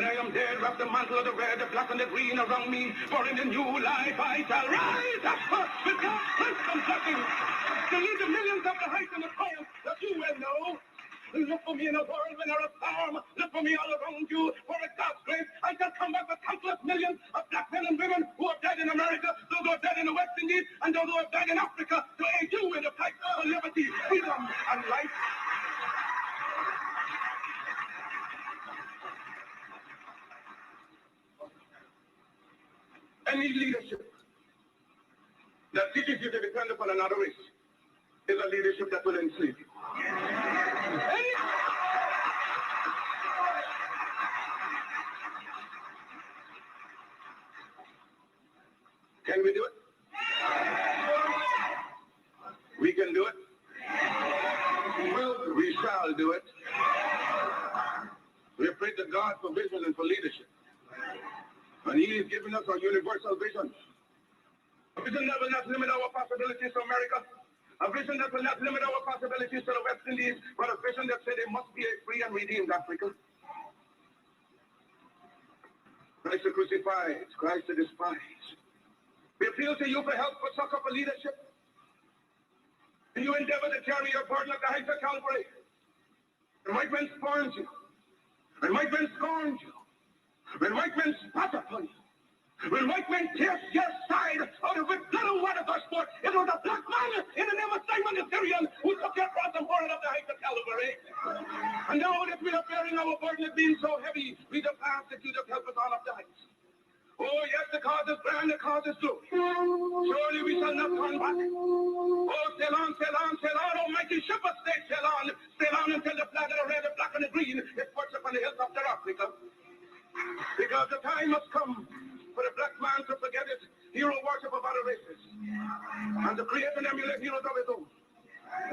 I am dead, wrap the mantle of the red, the black, and the green around me. For in the new life I shall rise up with God's strength and blessing to lead the millions of the heights and the triumph that you will know. Look for me in a whirlwind or a storm. Look for me all around you. For it's God's grace I shall come back with countless millions of black men and women who have died in America, those who have died in the West Indies, and those who have died in Africa to aid you in the fight for liberty, freedom, and life. Any leadership that teaches you to depend upon another race is a leadership that will enslave you. Can we do it? We can do it. Well, we shall do it. We pray to God for vision and for leadership. And He is giving us a universal vision. A vision that will not limit our possibilities to America. A vision that will not limit our possibilities to the West Indies, but a vision that said there must be a free and redeemed Africa. Christ the crucified, Christ the despised. We appeal to you for help, for succor, for leadership. And you endeavor to carry your burden at the heights of Calvary. And white men scorned you. And white men scorned you. When white men spat upon you, when white men pierced your side out of which blood and water gush forth, it was a black man in the name of Simon the Syrian who took your cross and bore it up the heights of Calvary. And now that we are bearing our burden, it being so heavy, we just ask that you just help us on up the heights. Oh yes, the cause is grand, the cause is true. Surely we shall not turn back. Oh, sail on, sail on, sail on, almighty ship of state, sail on until the flag of the red, the black, and the green is perched upon the hills of Africa. Because the time must come for the black man to forget his hero worship of other races and to create and emulate heroes of his own.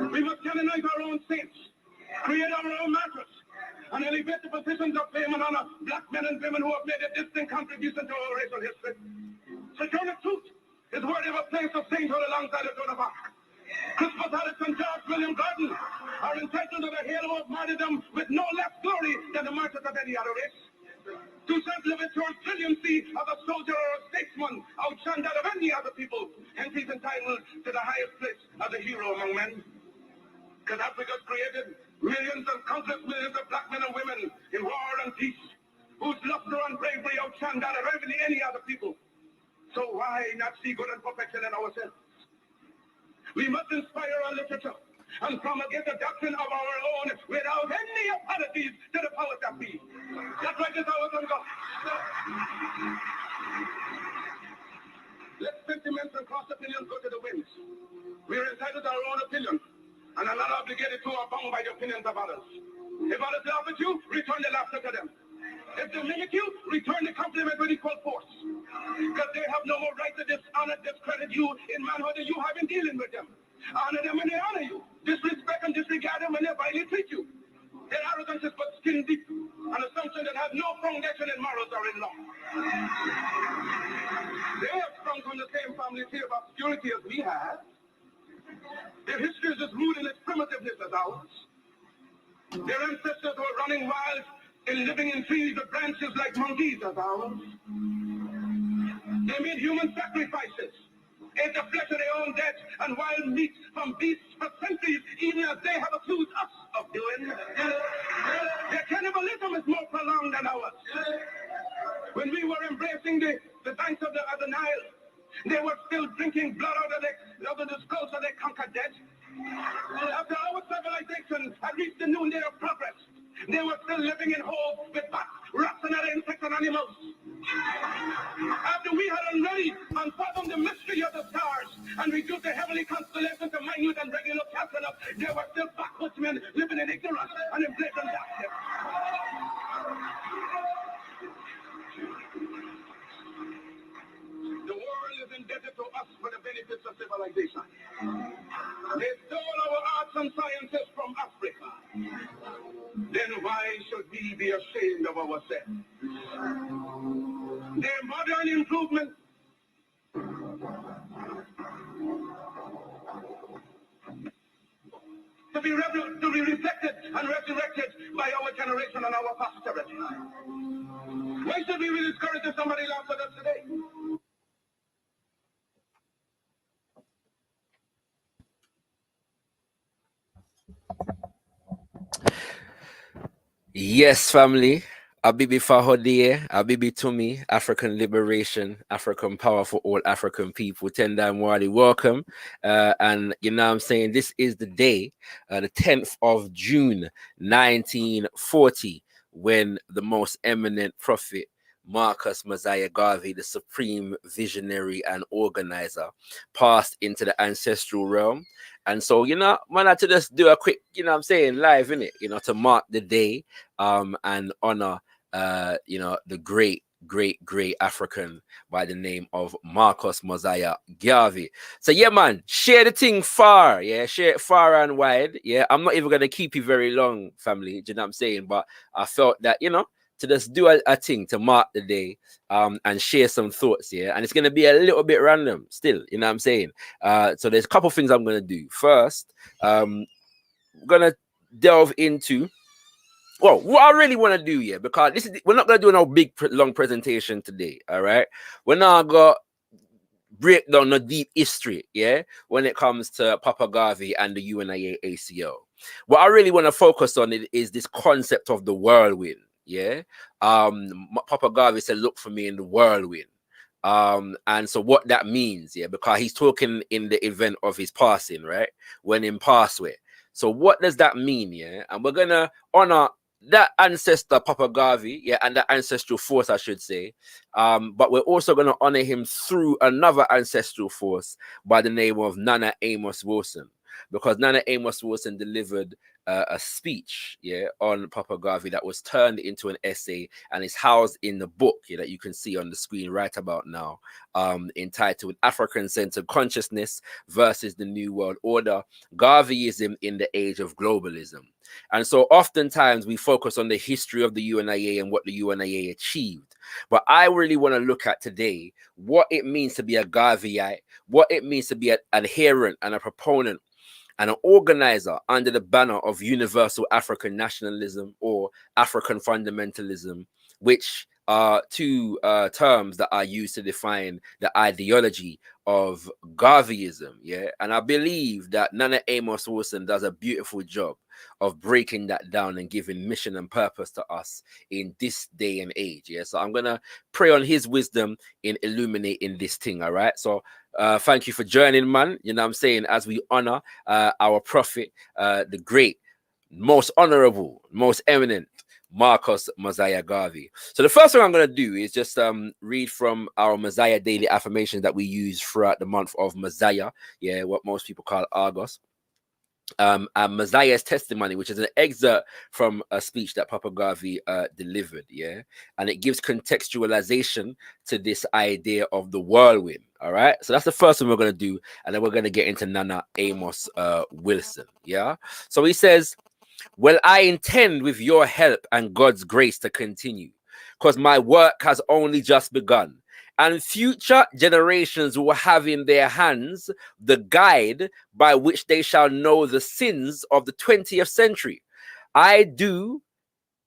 We must canonize our own saints, create our own martyrs, and elevate the positions of fame and honor black men and women who have made a distinct contribution to our racial history. Sojourner Truth is worthy of a place of sainthood alongside the Joan of Arc. Christopher Harris and George William Gordon are entitled to the halo of martyrdom with no less glory than the martyrs of any other race. Toussaint Louverture's brilliancy of a soldier or a statesman outshone that of any other people, hence he's entitled to the highest place as a hero among men. Because Africa's created millions and countless millions of black men and women in war and peace, whose luster and bravery outshone that of any other people. So why not see good and perfection in ourselves? We must inspire our literature and promulgate the doctrine of our own without any apologies to the powers that be. That's right, it's ours on God. Let sentiments and cross opinions go to the winds. We are entitled to our own opinion and are not obligated to or bound by the opinions of others. If others laugh at you, return the laughter to them. If they mimic you, return the compliment with equal force. Because they have no more right to dishonor, discredit you in manhood than you have in dealing with them. Honor them when they honor you. Disrespect and disregard them when they vilely treat you. Their arrogance is but skin deep, an assumption that has no foundation in morals or in law. They have sprung from the same family tree of obscurity as we have. Their history is as rude in its primitiveness as ours. Their ancestors were running wild and living in trees of branches like monkeys as ours. They made human sacrifices, ate the flesh of their own dead and wild meat from beasts for centuries, even as they have accused us of doing. Their cannibalism is more prolonged than ours. When we were embracing the banks of the Nile, they were still drinking blood out of the skulls of their conquered dead. After our civilization had reached the noonday of progress, they were still living in holes with bats, rats, and other insects and animals. After we had already unfathomed the mystery of the stars and reduced the heavenly constellations to minute and regular astronauts, there were still backwoodsmen living in ignorance and in blatant darkness. The world is indebted to us for the benefits of civilization. They stole our arts and sciences from Africa. Then why should we be ashamed of ourselves? Their modern improvement to be reflected and resurrected by our generation and our posterity. Why should we be discouraged if somebody laughs at us today? Yes, family. Abibi Fahodie, Abibi Tumi, African liberation, African power for all African people. Tendai Mwadi, welcome. And you know what I'm saying? This is the day, the 10th of June, 1940, when the most eminent prophet, Mosiah Garvey, the supreme visionary and organizer, passed into the ancestral realm. And so, you know, man, I had to just do a quick, you know what I'm saying, live, innit? You know, to mark the day and honor you know, the great African by the name of Mosiah Garvey. So yeah, man, share the thing far, yeah, share it far and wide. Yeah, I'm not even gonna keep you very long, family. Do you know what I'm saying? But I felt that, you know, to just do a thing to mark the day and share some thoughts, yeah. And it's gonna be a little bit random still, you know what I'm saying? So there's a couple things I'm gonna do. First, I'm gonna delve into what I really want to do, yeah, because this is, we're not gonna do no big long presentation today, all right? We're not gonna break down the deep history, yeah, when it comes to Papa Garvey and the UNIA ACO. What I really want to focus on is this concept of the whirlwind, yeah. Papa Garvey said, "Look for me in the whirlwind." And so what that means, yeah, because he's talking in the event of his passing, right? When in passed away. So what does that mean, yeah? And we're gonna honor that ancestor, Papa Garvey, yeah, and that ancestral force, I should say. But we're also going to honor him through another ancestral force by the name of Nana Amos Wilson, because Nana Amos Wilson delivered a speech, yeah, on Papa Garvey that was turned into an essay and is housed in the book, yeah, that you can see on the screen right about now, entitled African-Centered Consciousness versus the New World Order, Garveyism in the Age of Globalism. And so oftentimes we focus on the history of the UNIA and what the UNIA achieved. But I really want to look at today what it means to be a Garveyite, what it means to be an adherent and a proponent and an organizer under the banner of Universal Afrikan Nationalism or African fundamentalism, which are two terms that are used to define the ideology of Garveyism. Yeah, and I believe that Nana Amos Wilson does a beautiful job of breaking that down and giving mission and purpose to us in this day and age. Yeah, so I'm gonna pray on his wisdom in illuminating this thing. All right, so thank you for joining, man. You know what I'm saying, as we honor our prophet, the great, most honorable, most eminent Mosiah Garvey. So the first thing I'm going to do is just read from our Mosiah daily affirmations that we use throughout the month of Mosiah, yeah, what most people call August. And Mosiah's testimony, which is an excerpt from a speech that Papa Garvey delivered, yeah, and it gives contextualization to this idea of the whirlwind. All right, so that's the first one we're going to do, and then we're going to get into Nana Amos Wilson, yeah. So he says, "Well, I intend with your help and God's grace to continue, because my work has only just begun. And future generations will have in their hands the guide by which they shall know the sins of the 20th century. I do,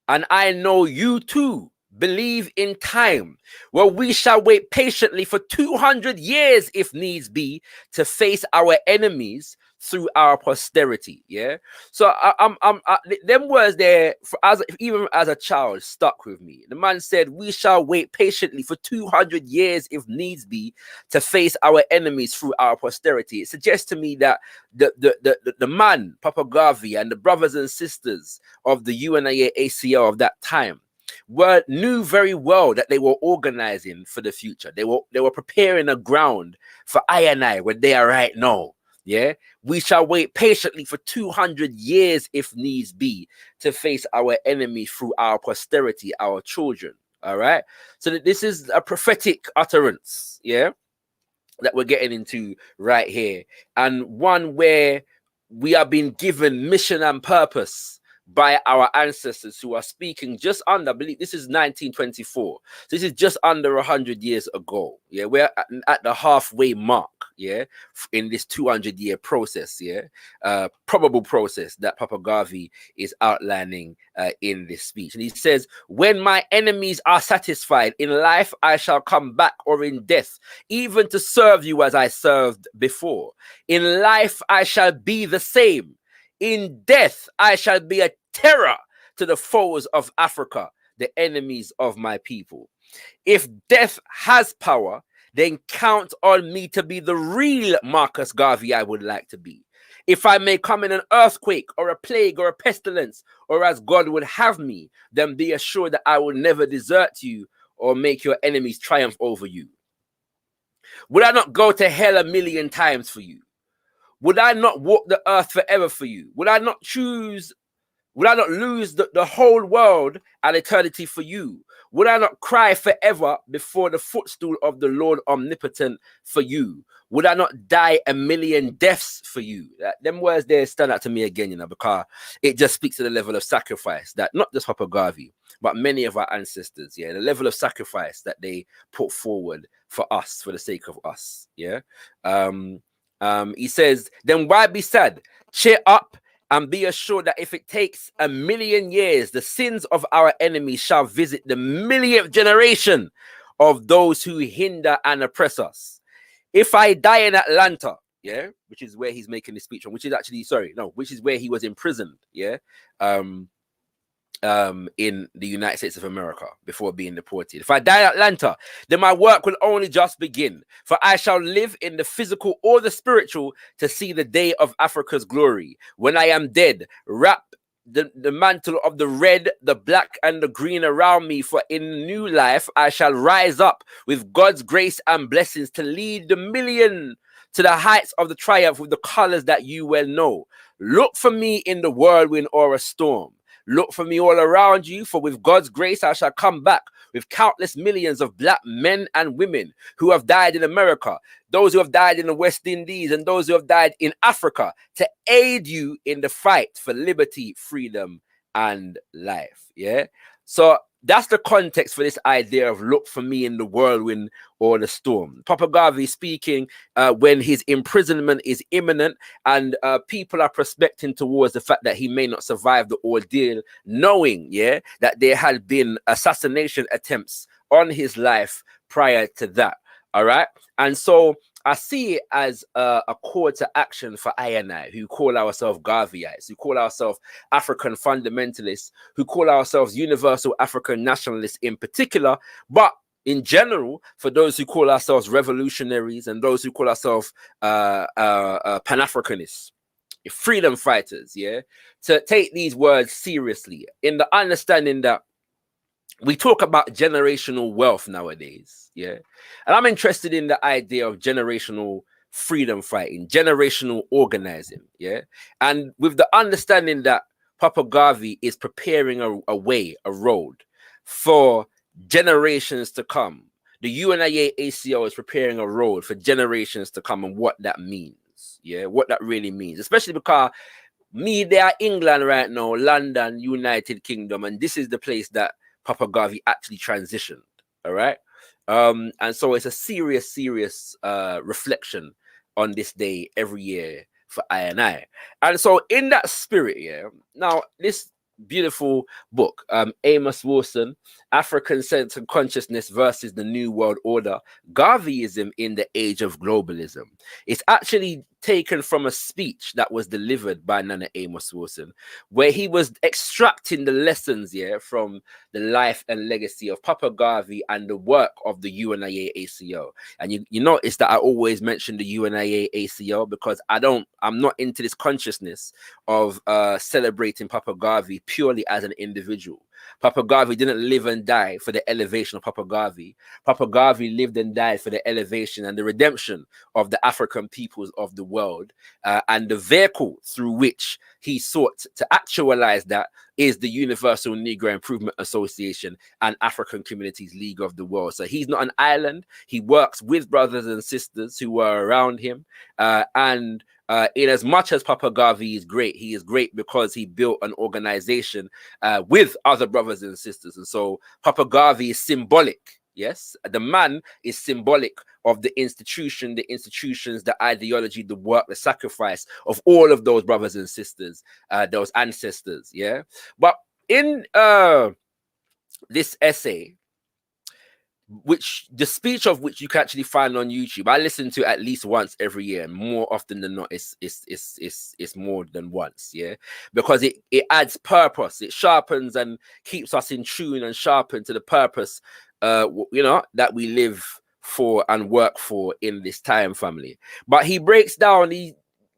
and I know you too, believe in time, where we shall wait patiently for 200 years, if needs be, to face our enemies through our posterity." Yeah. So them words there, even as a child, stuck with me. The man said, "We shall wait patiently for 200 years, if needs be, to face our enemies through our posterity." It suggests to me that the man, Papa Garvey, and the brothers and sisters of the UNIA ACO of that time knew very well that they were organizing for the future. They were preparing a ground for I and I where they are right now. Yeah, we shall wait patiently for 200 years, if needs be, to face our enemy through our posterity, our children. All right. So this is a prophetic utterance, yeah, that we're getting into right here, and one where we are being given mission and purpose by our ancestors who are speaking just under, I believe this is 1924. So this is just under 100 years ago. Yeah, we're at the halfway mark. yeah, in this 200-year process, yeah, probable process that Papa Garvey is outlining in this speech. And he says, when my enemies are satisfied, in life I shall come back, or in death, even to serve you as I served before. In life I shall be the same. In death I shall be a terror to the foes of Africa, the enemies of my people. If death has power, then count on me to be the real Marcus Garvey I would like to be. If I may come in an earthquake or a plague or a pestilence, or as God would have me, then be assured that I will never desert you or make your enemies triumph over you. Would I not go to hell 1,000,000 times for you? Would I not walk the earth forever for you? Would I not lose the whole world and eternity for you? Would I not cry forever before the footstool of the Lord omnipotent for you? Would I not die 1,000,000 deaths for you? Them words there stand out to me again, because it just speaks to the level of sacrifice that not just Papa Garvey, but many of our ancestors, the level of sacrifice that they put forward for us, for the sake of us, he says, then why be sad? Cheer up and be assured that if it takes 1,000,000 years, the sins of our enemies shall visit the 1,000,000th generation of those who hinder and oppress us. If I die in Atlanta, which is where he's making this speech from, which is where he was imprisoned, in the United States of America before being deported. If I die in Atlanta, then my work will only just begin, for I shall live in the physical or the spiritual to see the day of Africa's glory. When I am dead, wrap the mantle of the red, the black, and the green around me, for in new life I shall rise up with God's grace and blessings to lead the 1,000,000 to the heights of the triumph with the colors that you well know. Look for me in the whirlwind or a storm. Look for me all around you, for with God's grace I shall come back with countless millions of black men and women who have died in America, those who have died in the West Indies, and those who have died in Africa, to aid you in the fight for liberty, freedom, and life. So that's the context for this idea of look for me in the whirlwind or the storm. Papa Garvey speaking when his imprisonment is imminent and people are prospecting towards the fact that he may not survive the ordeal, knowing, that there had been assassination attempts on his life prior to that. All right. And so I see it as a call to action for I and I, who call ourselves Garveyites, who call ourselves African fundamentalists, who call ourselves Universal Afrikan Nationalists in particular, but in general, for those who call ourselves revolutionaries and those who call ourselves Pan-Africanists, freedom fighters, to take these words seriously in the understanding that we talk about generational wealth nowadays, and I'm interested in the idea of generational freedom fighting, generational organizing, and with the understanding that Papa Garvey is preparing a road for generations to come. The UNIA ACO is preparing a road for generations to come, and what that means, what that really means, especially because they are England right now, London, United Kingdom, and this is the place that Papa Garvey actually transitioned. All right. And so it's a serious reflection on this day every year for I and I. And so in that spirit, now this beautiful book, Amos Wilson, African Sense and Consciousness versus the New World Order, Garveyism in the Age of Globalism. It's actually taken from a speech that was delivered by Nana Amos Wilson, where he was extracting the lessons from the life and legacy of Papa Garvey and the work of the UNIA ACO. And you notice that I always mention the UNIA ACO because I'm not into this consciousness of celebrating Papa Garvey purely as an individual. Papa Garvey didn't live and die for the elevation of Papa Garvey. Papa Garvey lived and died for the elevation and the redemption of the African peoples of the world. And the vehicle through which he sought to actualize that is the Universal Negro Improvement Association and African Communities League of the World. So he's not an island. He works with brothers and sisters who are around him. And in as much as Papa Garvey is great, he is great because he built an organization with other brothers and sisters. And so Papa Garvey is symbolic, Yes, the man is symbolic of the institution, the institutions, the ideology, the work, the sacrifice of all of those brothers and sisters, those ancestors. Yeah, but in this essay, which the speech of which you can actually find on YouTube, I listen to at least once every year. More often than not, it's more than once, yeah, because it adds purpose. It sharpens and keeps us in tune and sharpened to the purpose, you know, that we live for and work for in this time, family. But he breaks down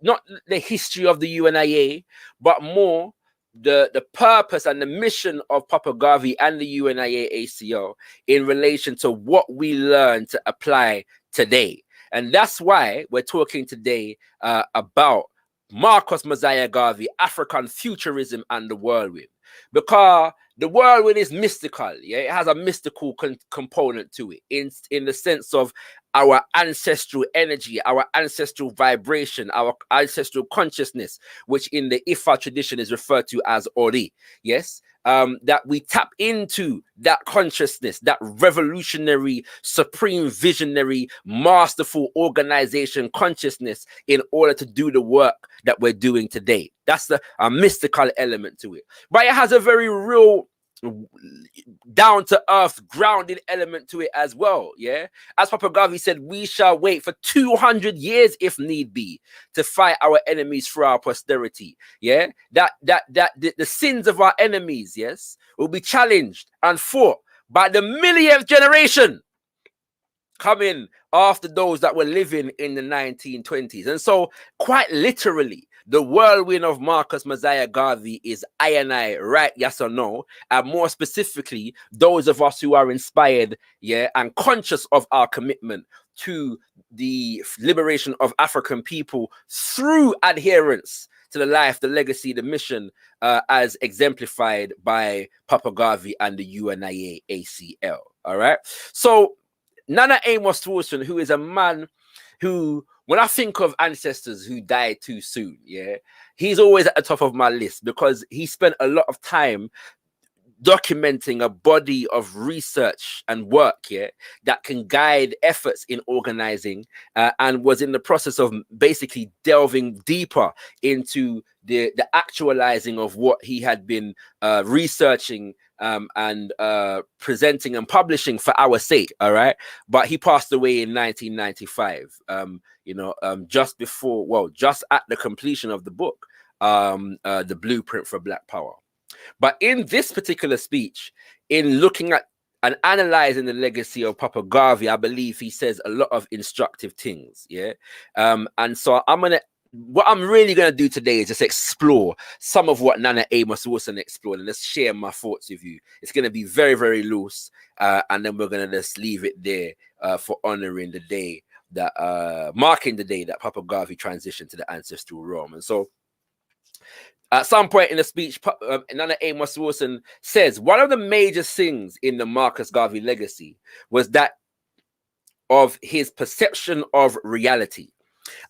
not the history of the UNIA, but more the purpose and the mission of Papa Garvey and the UNIA ACO in relation to what we learn to apply today. And that's why we're talking today about Marcus Mosiah Garvey, African Futurism and the Whirlwind. Because the whirlwind is mystical, yeah, it has a mystical component to it in the sense of our ancestral energy, our ancestral vibration, our ancestral consciousness, which in the Ifa tradition is referred to as Ori. Yes, that we tap into that consciousness, that revolutionary, supreme, visionary, masterful organization consciousness in order to do the work that we're doing today. That's a mystical element to it. But it has a very real, down to earth, grounded element to it as well. Yeah, as Papa Garvey said, we shall wait for 200 years if need be to fight our enemies for our posterity. Yeah, that the sins of our enemies, yes, will be challenged and fought by the millionth generation coming after those that were living in the 1920s. And so, quite literally, the whirlwind of Marcus Mosiah Garvey is I and I, right? Yes or no? And more specifically, those of us who are inspired, yeah, and conscious of our commitment to the liberation of African people through adherence to the life, the legacy, the mission, as exemplified by Papa Garvey and the UNIA ACL. All right. So Nana Amos Wilson, who is a man who, when I think of ancestors who died too soon, yeah, he's always at the top of my list because he spent a lot of time documenting a body of research and work, yeah, that can guide efforts in organizing, and was in the process of basically delving deeper into the actualizing of what he had been researching and presenting and publishing for our sake. All right, but he passed away in 1995. Just before, well, just at the completion of the book, The Blueprint for Black Power. But in this particular speech, in looking at and analyzing the legacy of Papa Garvey, I believe he says a lot of instructive things. Yeah. And so what I'm really going to do today is just explore some of what Nana Amos Wilson explored and just share my thoughts with you. It's going to be very, very loose. And then we're going to just leave it there for honoring the day that, marking the day that Papa Garvey transitioned to the ancestral realm. And so, at some point in the speech, Nana Amos Wilson says one of the major things in the Marcus Garvey legacy was that of his perception of reality.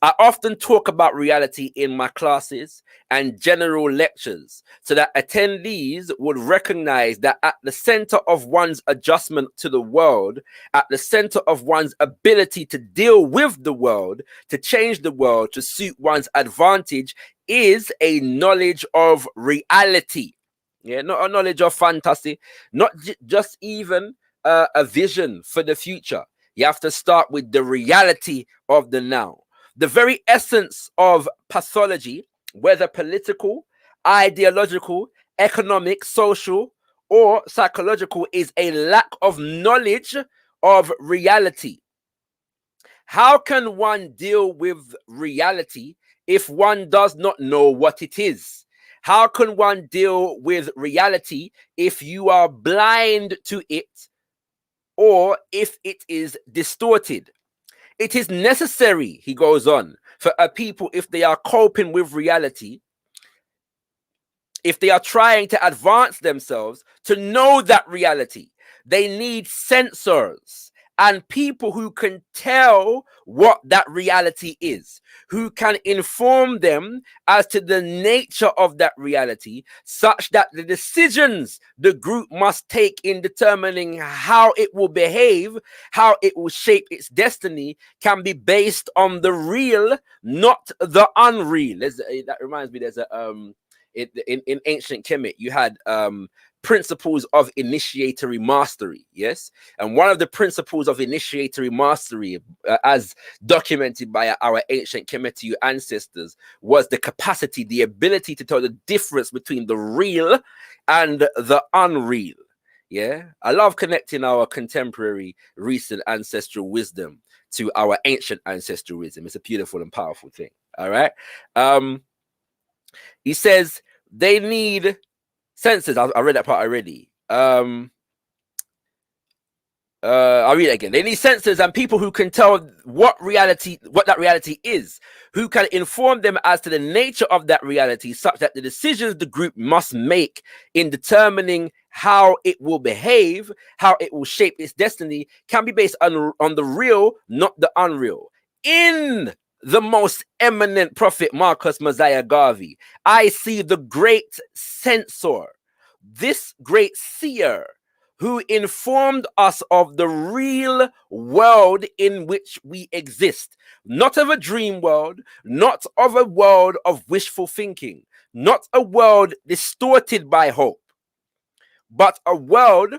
I often talk about reality in my classes and general lectures so that attendees would recognize that at the center of one's adjustment to the world, at the center of one's ability to deal with the world, to change the world, to suit one's advantage, is a knowledge of reality. Yeah, not a knowledge of fantasy, not just even a vision for the future. You have to start with the reality of the now. The very essence of pathology, whether political, ideological, economic, social, or psychological, is a lack of knowledge of reality. How can one deal with reality if one does not know what it is? How can one deal with reality if you are blind to it or if it is distorted? It is necessary, he goes on, for a people, if they are coping with reality, if they are trying to advance themselves, to know that reality. They need sensors and people who can tell what that reality is, who can inform them as to the nature of that reality, such that the decisions the group must take in determining how it will behave, how it will shape its destiny, can be based on the real, not the unreal. That reminds me, there's a in ancient Kemet, you had principles of initiatory mastery, yes, and one of the principles of initiatory mastery, as documented by our ancient Kemetiu ancestors, was the capacity, the ability to tell the difference between the real and the unreal. Yeah, I love connecting our contemporary recent ancestral wisdom to our ancient ancestral wisdom. It's a beautiful and powerful thing. All right. He says they need senses. I read that part already. I'll read it again. They need senses and people who can tell what that reality is, who can inform them as to the nature of that reality, such that the decisions the group must make in determining how it will behave, how it will shape its destiny, can be based on the real, not the unreal. In the most eminent prophet Marcus Mosiah Garvey, I see the great censor, this great seer, who informed us of the real world in which we exist, not of a dream world, not of a world of wishful thinking, not a world distorted by hope, but a world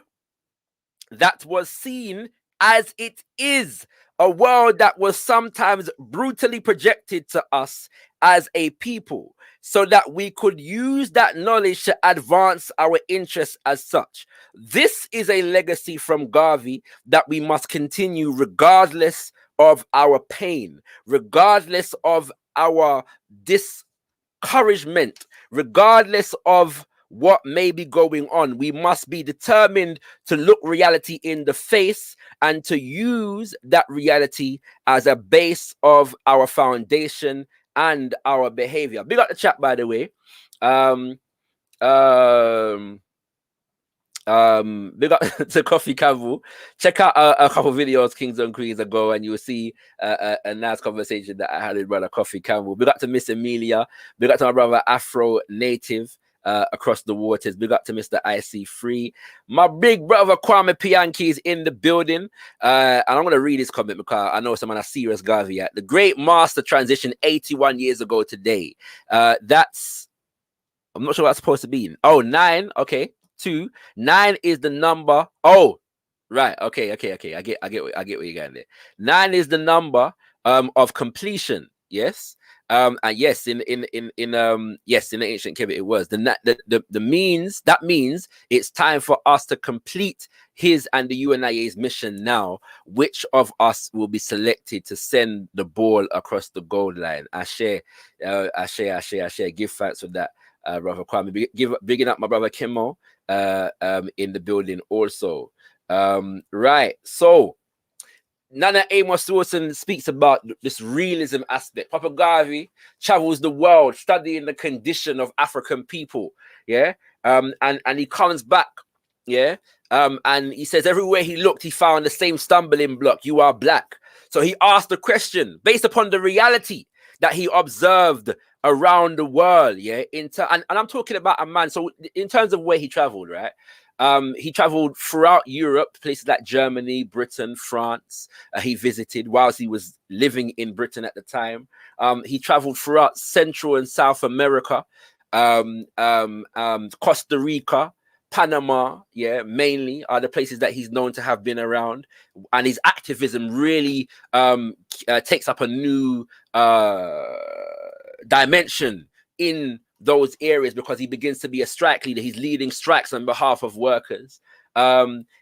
that was seen as it is, a world that was sometimes brutally projected to us as a people, so that we could use that knowledge to advance our interests as such. This is a legacy from Garvey that we must continue regardless of our pain, regardless of our discouragement, regardless of what may be going on. We must be determined to look reality in the face and to use that reality as a base of our foundation and our behavior. Big up the chat, by the way. Big up to Coffee Cavu. Check out a couple videos Kings and Queens ago, and you'll see a nice conversation that I had with brother Coffee Cavu. Big up to Miss Amelia. Big up to my brother Afro Native across the waters. Big up to Mr. IC3. My big brother Kwame Pianki is in the building. And I'm going to read his comment because I know someone a serious Garvey at. The great master transitioned 81 years ago today. That's, I'm not sure what that's supposed to be. Oh, 9. Okay. 2. 9 is the number. Oh, right. Okay. I get what you're getting there. 9 is the number of completion. Yes. And yes, in the ancient Kemet it was. That means it's time for us to complete his and the UNIA's mission now. Which of us will be selected to send the ball across the goal line? I share. Give thanks for that, brother Kwame. Bigging up my brother Kimo in the building also. Right. So Nana Amos Wilson speaks about this realism aspect. Papa Garvey travels the world studying the condition of African people. Yeah. And he comes back. Yeah. And he says everywhere he looked, he found the same stumbling block. You are black. So he asked the question based upon the reality that he observed around the world. Yeah. And I'm talking about a man. So in terms of where he traveled, right? He traveled throughout Europe, places like Germany, Britain, France. He visited whilst he was living in Britain at the time. He traveled throughout Central and South America, Costa Rica, Panama, yeah, mainly are the places that he's known to have been around. And his activism really takes up a new dimension in those areas because he begins to be a strike leader. He's leading strikes on behalf of workers.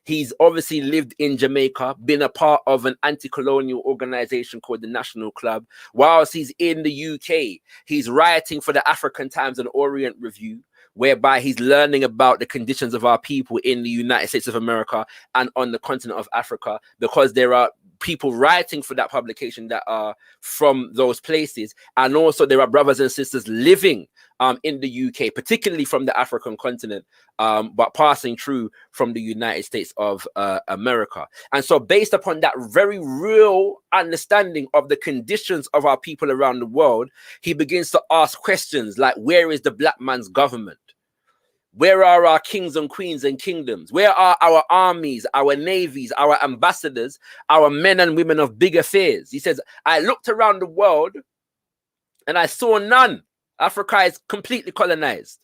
He's obviously lived in Jamaica, been a part of an anti-colonial organization called the National Club. Whilst he's in the UK, he's writing for the African Times and Orient Review, whereby he's learning about the conditions of our people in the United States of America and on the continent of Africa, because there are people writing for that publication that are from those places. And also there are brothers and sisters living in the UK, particularly from the African continent, but passing through from the United States of America. And so based upon that very real understanding of the conditions of our people around the world, he begins to ask questions like, where is the black man's government? Where are our kings and queens and kingdoms? Where are our armies, our navies, our ambassadors, our men and women of big affairs? He says, I looked around the world and I saw none. Africa is completely colonized.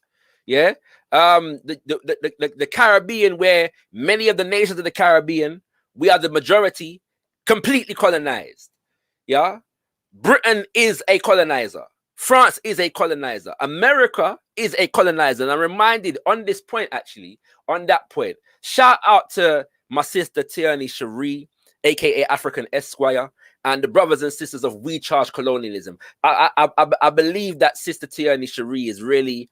Yeah. The Caribbean, where many of the nations of the Caribbean, we are the majority, completely colonized. Yeah. Britain is a colonizer. France is a colonizer. America is a colonizer. And I'm reminded on this point, actually, on that point, shout out to my sister Tierney Cherie, aka African Esquire, and the brothers and sisters of We Charge Colonialism. I believe that Sister Tierney Cherie is really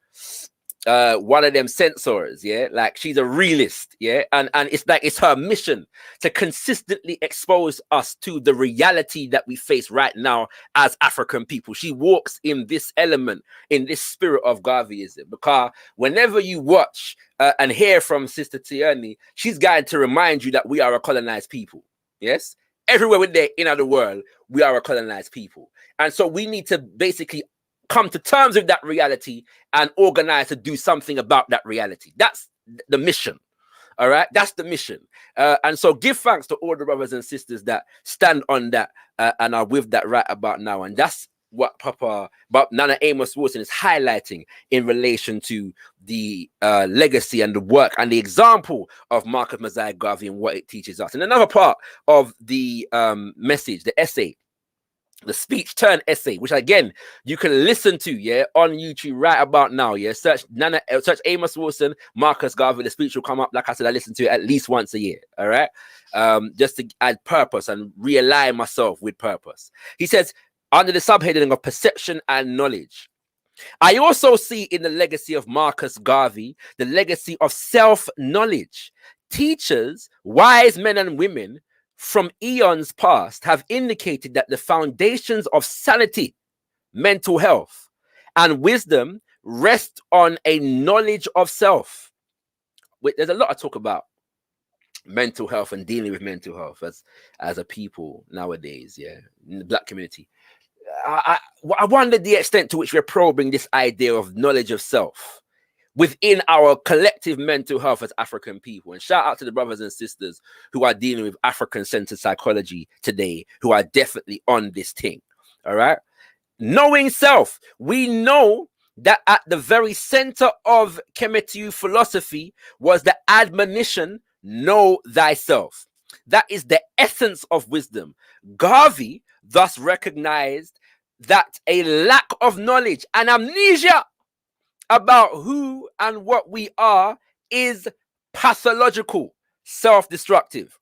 one of them censors, yeah, like she's a realist, yeah, and it's like it's her mission to consistently expose us to the reality that we face right now as African people. She walks in this element, in this spirit of Garveyism, because whenever you watch and hear from Sister Tierney, she's going to remind you that we are a colonized people. Yes, everywhere we're there in the world, we are a colonized people, and so we need to basically come to terms with that reality and organize to do something about that reality. That's the mission. All right, that's the mission. And so give thanks to all the brothers and sisters that stand on that and are with that right about now. And that's what Nana Amos Wilson is highlighting in relation to the legacy and the work and the example of Marcus Mosiah Garvey and what it teaches us. And another part of the message, the essay, the speech turn essay, which again you can listen to, yeah, on YouTube right about now, yeah. Search Amos Wilson, Marcus Garvey. The speech will come up. Like I said, I listen to it at least once a year. All right, just to add purpose and realign myself with purpose. He says under the subheading of perception and knowledge, I also see in the legacy of Marcus Garvey the legacy of self-knowledge. Teachers, wise men and women from eons past have indicated that the foundations of sanity, mental health, and wisdom rest on a knowledge of self. There's a lot of talk about mental health and dealing with mental health as a people nowadays, yeah, in the black community. I wonder the extent to which we're probing this idea of knowledge of self within our collective mental health as African people. And shout out to the brothers and sisters who are dealing with African-centered psychology today, who are definitely on this thing. All right. Knowing self. We know that at the very center of Kemetiu philosophy was the admonition, know thyself. That is the essence of wisdom. Garvey thus recognized that a lack of knowledge and amnesia about who and what we are is pathological, self-destructive.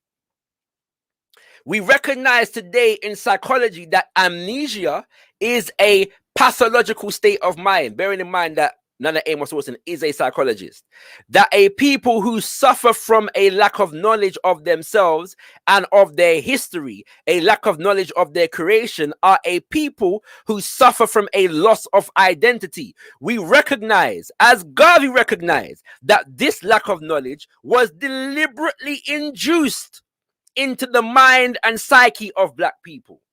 We recognize today in psychology that amnesia is a pathological state of mind, bearing in mind that Nana Amos Wilson is a psychologist, that a people who suffer from a lack of knowledge of themselves and of their history, a lack of knowledge of their creation, are a people who suffer from a loss of identity. We recognize, as Garvey recognized, that this lack of knowledge was deliberately induced into the mind and psyche of black people.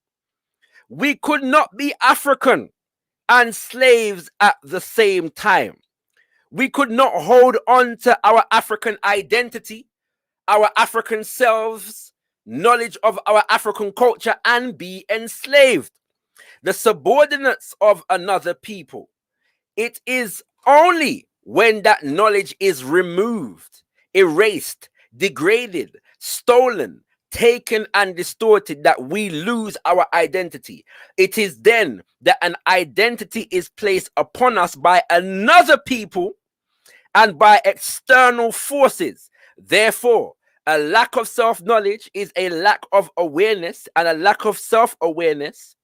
We could not be African and slaves at the same time. We could not hold on to our African identity, our African selves, knowledge of our African culture, and be enslaved, the subordinates of another people. It is only when that knowledge is removed, erased, degraded, stolen, taken and distorted that we lose our identity. It is then that an identity is placed upon us by another people and by external forces. Therefore, a lack of self-knowledge is a lack of awareness, and a lack of self-awareness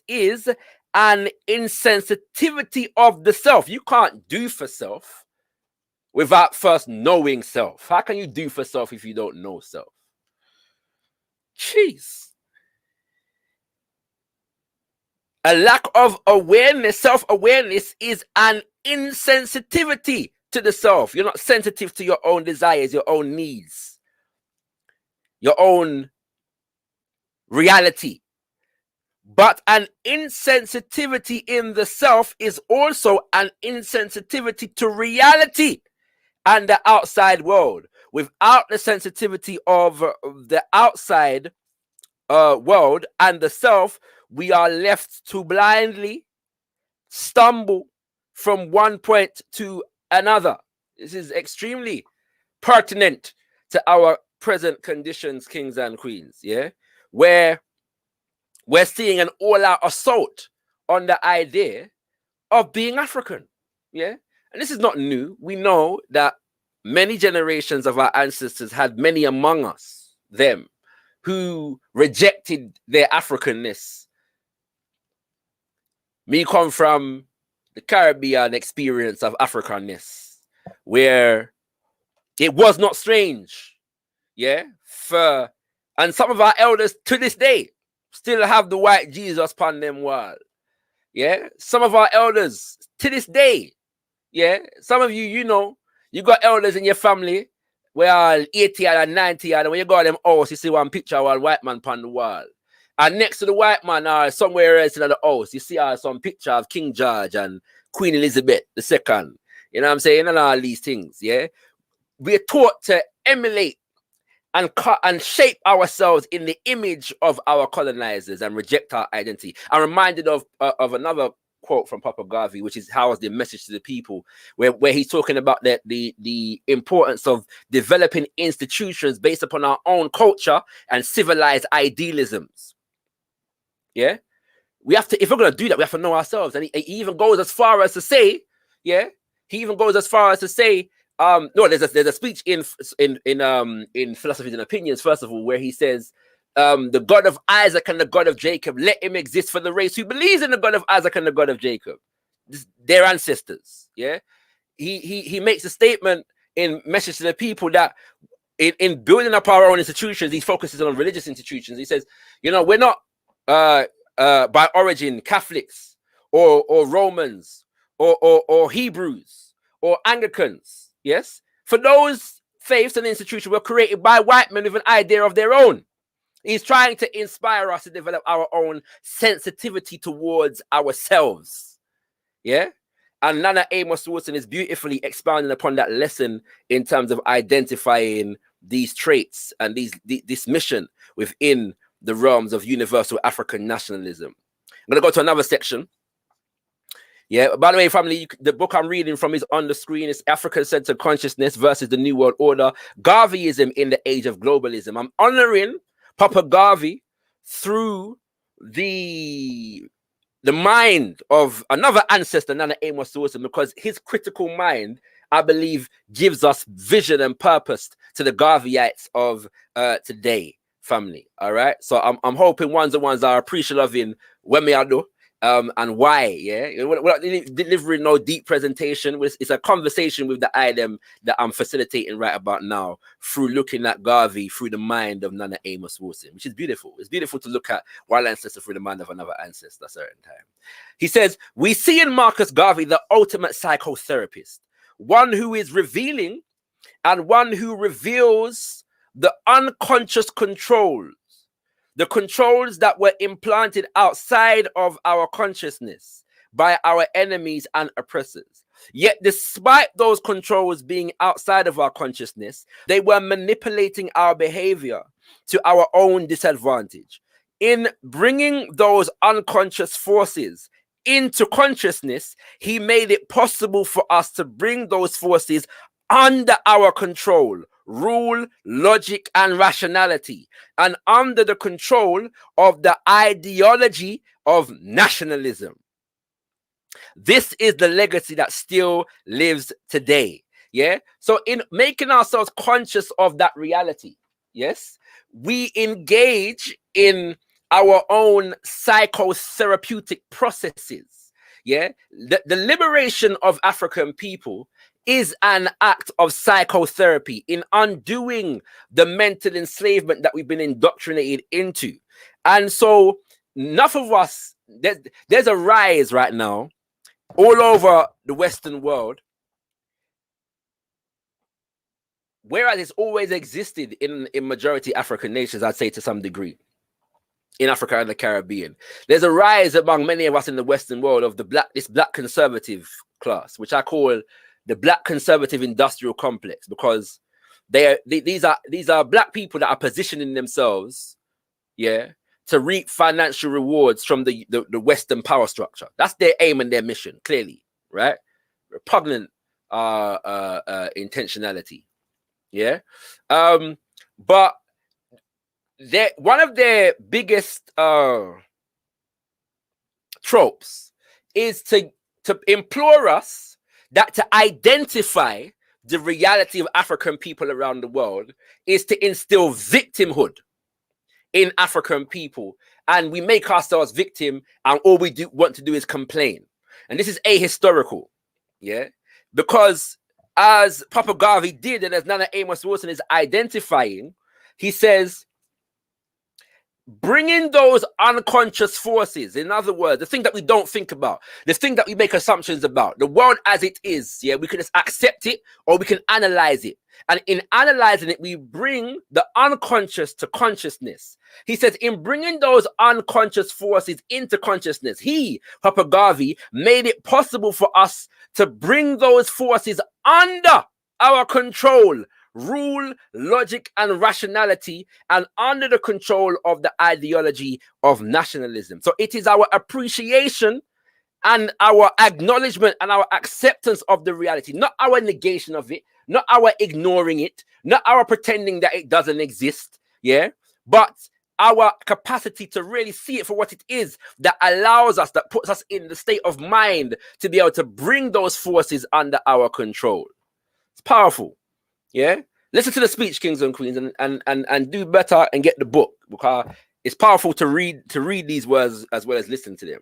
is an insensitivity of the self. You can't do for self without first knowing self. How can you do for self if you don't know self? Jeez. A lack of awareness, self-awareness, is an insensitivity to the self. You're not sensitive to your own desires, your own needs, your own reality. But an insensitivity in the self is also an insensitivity to reality and the outside world. Without the sensitivity of the outside world and the self, we are left to blindly stumble from one point to another. This is extremely pertinent to our present conditions, kings and queens, yeah, where we're seeing an all-out assault on the idea of being African, yeah. And this is not new. We know that many generations of our ancestors had many among us, them, who rejected their Africanness. Me come from the Caribbean experience of Africanness, where it was not strange, yeah, and some of our elders to this day still have the white Jesus upon them wall, yeah. Some of our elders to this day, yeah. Some of you, you know, you got elders in your family where are 80 and 90, and when you go to them house, you see one picture of a white man upon the wall. And next to the white man, somewhere else in the house, you see some picture of King George and Queen Elizabeth II. You know what I'm saying? And all these things, yeah. We're taught to emulate and cut and shape ourselves in the image of our colonizers and reject our identity. I'm reminded of another quote from Papa Garvey, which is how is the message to the people, where he's talking about the importance of developing institutions based upon our own culture and civilized idealisms. Yeah, we have to, if we're going to do that, we have to know ourselves. And he even goes as far as to say, yeah, he even goes as far as to say, no, there's a speech in Philosophies and Opinions, first of all, where he says, the God of Isaac and the God of Jacob, let him exist for the race who believes in the God of Isaac and the God of Jacob, their ancestors. Yeah, he makes a statement in Message to the People that in building up our own institutions, he focuses on religious institutions. He says, you know, we're not by origin Catholics or Romans or Hebrews or Anglicans. Yes, for those faiths and institutions were created by white men with an idea of their own. He's trying to inspire us to develop our own sensitivity towards ourselves. Yeah. And Nana Amos Wilson is beautifully expounding upon that lesson in terms of identifying these traits and this mission within the realms of Universal Afrikan Nationalism. I'm going to go to another section. Yeah, by the way, family, the book I'm reading from is on the screen. It's African-Centered Consciousness versus the New World Order, Garveyism in the Age of Globalism. I'm honoring Papa Garvey through the mind of another ancestor, Nana Amos Wilson, because his critical mind, I believe, gives us vision and purpose to the Garveyites of today, family. All right. So I'm hoping ones are appreciative of in when me I do and why. Yeah, we're not delivering no deep presentation. It's a conversation with the item that I'm facilitating right about now through looking at Garvey through the mind of Nana Amos Wilson, which is beautiful. It's beautiful to look at one ancestor through the mind of another ancestor at a certain time. He says, we see in Marcus Garvey the ultimate psychotherapist, one who is revealing and one who reveals the unconscious controls, the controls that were implanted outside of our consciousness by our enemies and oppressors. Yet despite those controls being outside of our consciousness, they were manipulating our behavior to our own disadvantage. In bringing those unconscious forces into consciousness, he made it possible for us to bring those forces under our control, rule, logic, and rationality, and under the control of the ideology of nationalism. This is the legacy that still lives today. Yeah. So in making ourselves conscious of that reality, yes, we engage in our own psychotherapeutic processes. Yeah. The liberation of African people is an act of psychotherapy in undoing the mental enslavement that we've been indoctrinated into. And so enough of us, there's a rise right now all over the Western world, whereas it's always existed in majority African nations, I'd say to some degree, in Africa and the Caribbean. There's a rise among many of us in the Western world of this black conservative class, which I call the black conservative industrial complex, because these are black people that are positioning themselves, to reap financial rewards from the Western power structure. That's their aim and their mission, clearly, right? Repugnant intentionality. But one of their biggest tropes is to implore us that to identify the reality of African people around the world is to instill victimhood in African people, and we make ourselves victim, and all we want to do is complain. And this is ahistorical, because as Papa Garvey did, and as Nana Amos Wilson is identifying, he says, bringing those unconscious forces, in other words, the thing that we don't think about, the thing that we make assumptions about, the world as it is, we can just accept it, or we can analyze it. And in analyzing it, we bring the unconscious to consciousness. He says, in bringing those unconscious forces into consciousness, he, Papa Garvey, made it possible for us to bring those forces under our control, rule, logic, and rationality, and under the control of the ideology of nationalism. So it is our appreciation and our acknowledgement and our acceptance of the reality, not our negation of it, not our ignoring it, not our pretending that it doesn't exist, but our capacity to really see it for what it is that allows us, that puts us in the state of mind to be able to bring those forces under our control. It's powerful, Listen to the speech, kings and queens, and do better and get the book, because it's powerful to read these words as well as listen to them.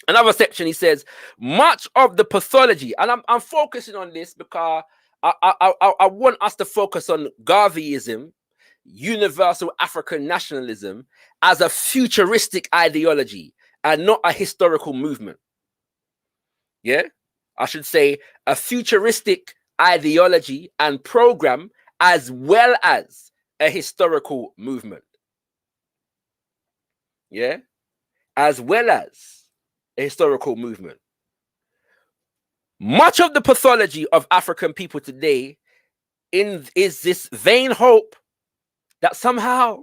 Another section, he says, much of the pathology, and I'm focusing on this because I want us to focus on Garveyism, Universal Afrikan Nationalism, as a futuristic ideology and not a historical movement. I should say a futuristic ideology and program as well as a historical movement. As well as a historical movement. Much of the pathology of African people today is this vain hope that somehow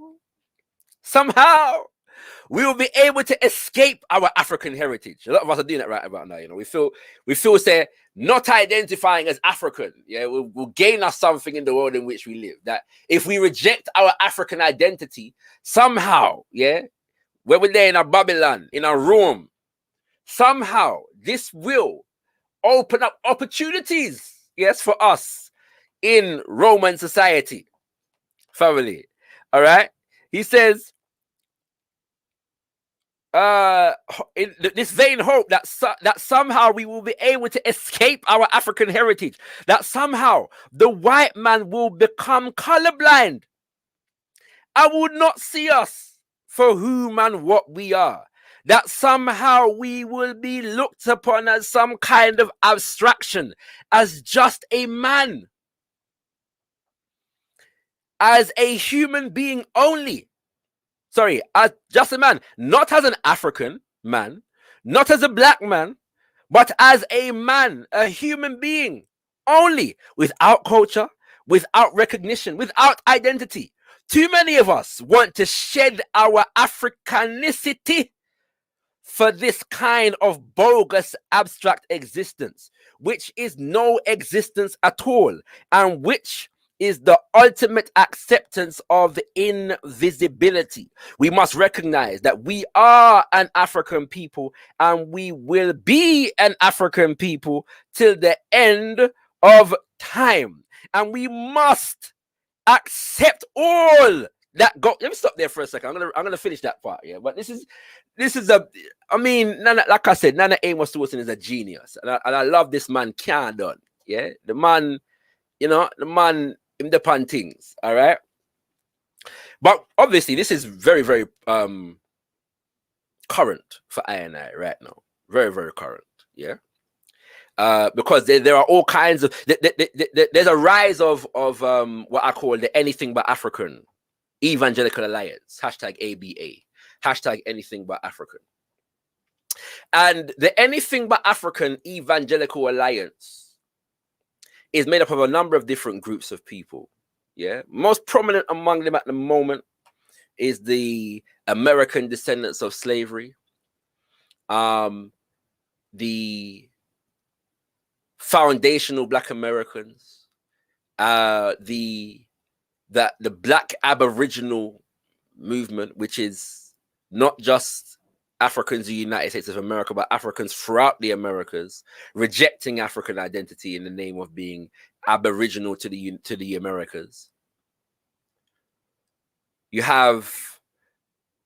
we will be able to escape our African heritage. A lot of us are doing that right about now. We feel say not identifying as African, will gain us something in the world in which we live. That if we reject our African identity, somehow, when we're there in our Babylon, in our Rome, somehow this will open up opportunities, for us in Roman society, family. All right. He says, in this vain hope that somehow we will be able to escape our African heritage, that somehow the white man will become colorblind and would not see us for whom and what we are, that somehow we will be looked upon as some kind of abstraction, as just a man, as a human being only. Sorry, as just a man, not as an African man, not as a black man, but as a man, a human being only, without culture, without recognition, without identity. Too many of us want to shed our Africanicity for this kind of bogus abstract existence, which is no existence at all, and which is the ultimate acceptance of invisibility. We must recognize that we are an African people, and we will be an African people till the end of time. And we must accept all that go. Let me stop there for a second. I'm gonna finish that part. But this is like I said, Nana Amos Wilson is a genius, and I love this man. Can't done. The man, the man in the pan things. All right. But obviously, this is very, very current for I and I right now. Very, very current. Yeah. Because there are all kinds of there's a rise of what I call the Anything But African Evangelical Alliance, hashtag ABA, hashtag Anything But African. And the Anything But African Evangelical Alliance is made up of a number of different groups of people. Yeah, most prominent among them at the moment is the American descendants of slavery, the foundational Black Americans, the Black Aboriginal movement, which is not just Africans in the United States of America, but Africans throughout the Americas, rejecting African identity in the name of being Aboriginal to the Americas. You have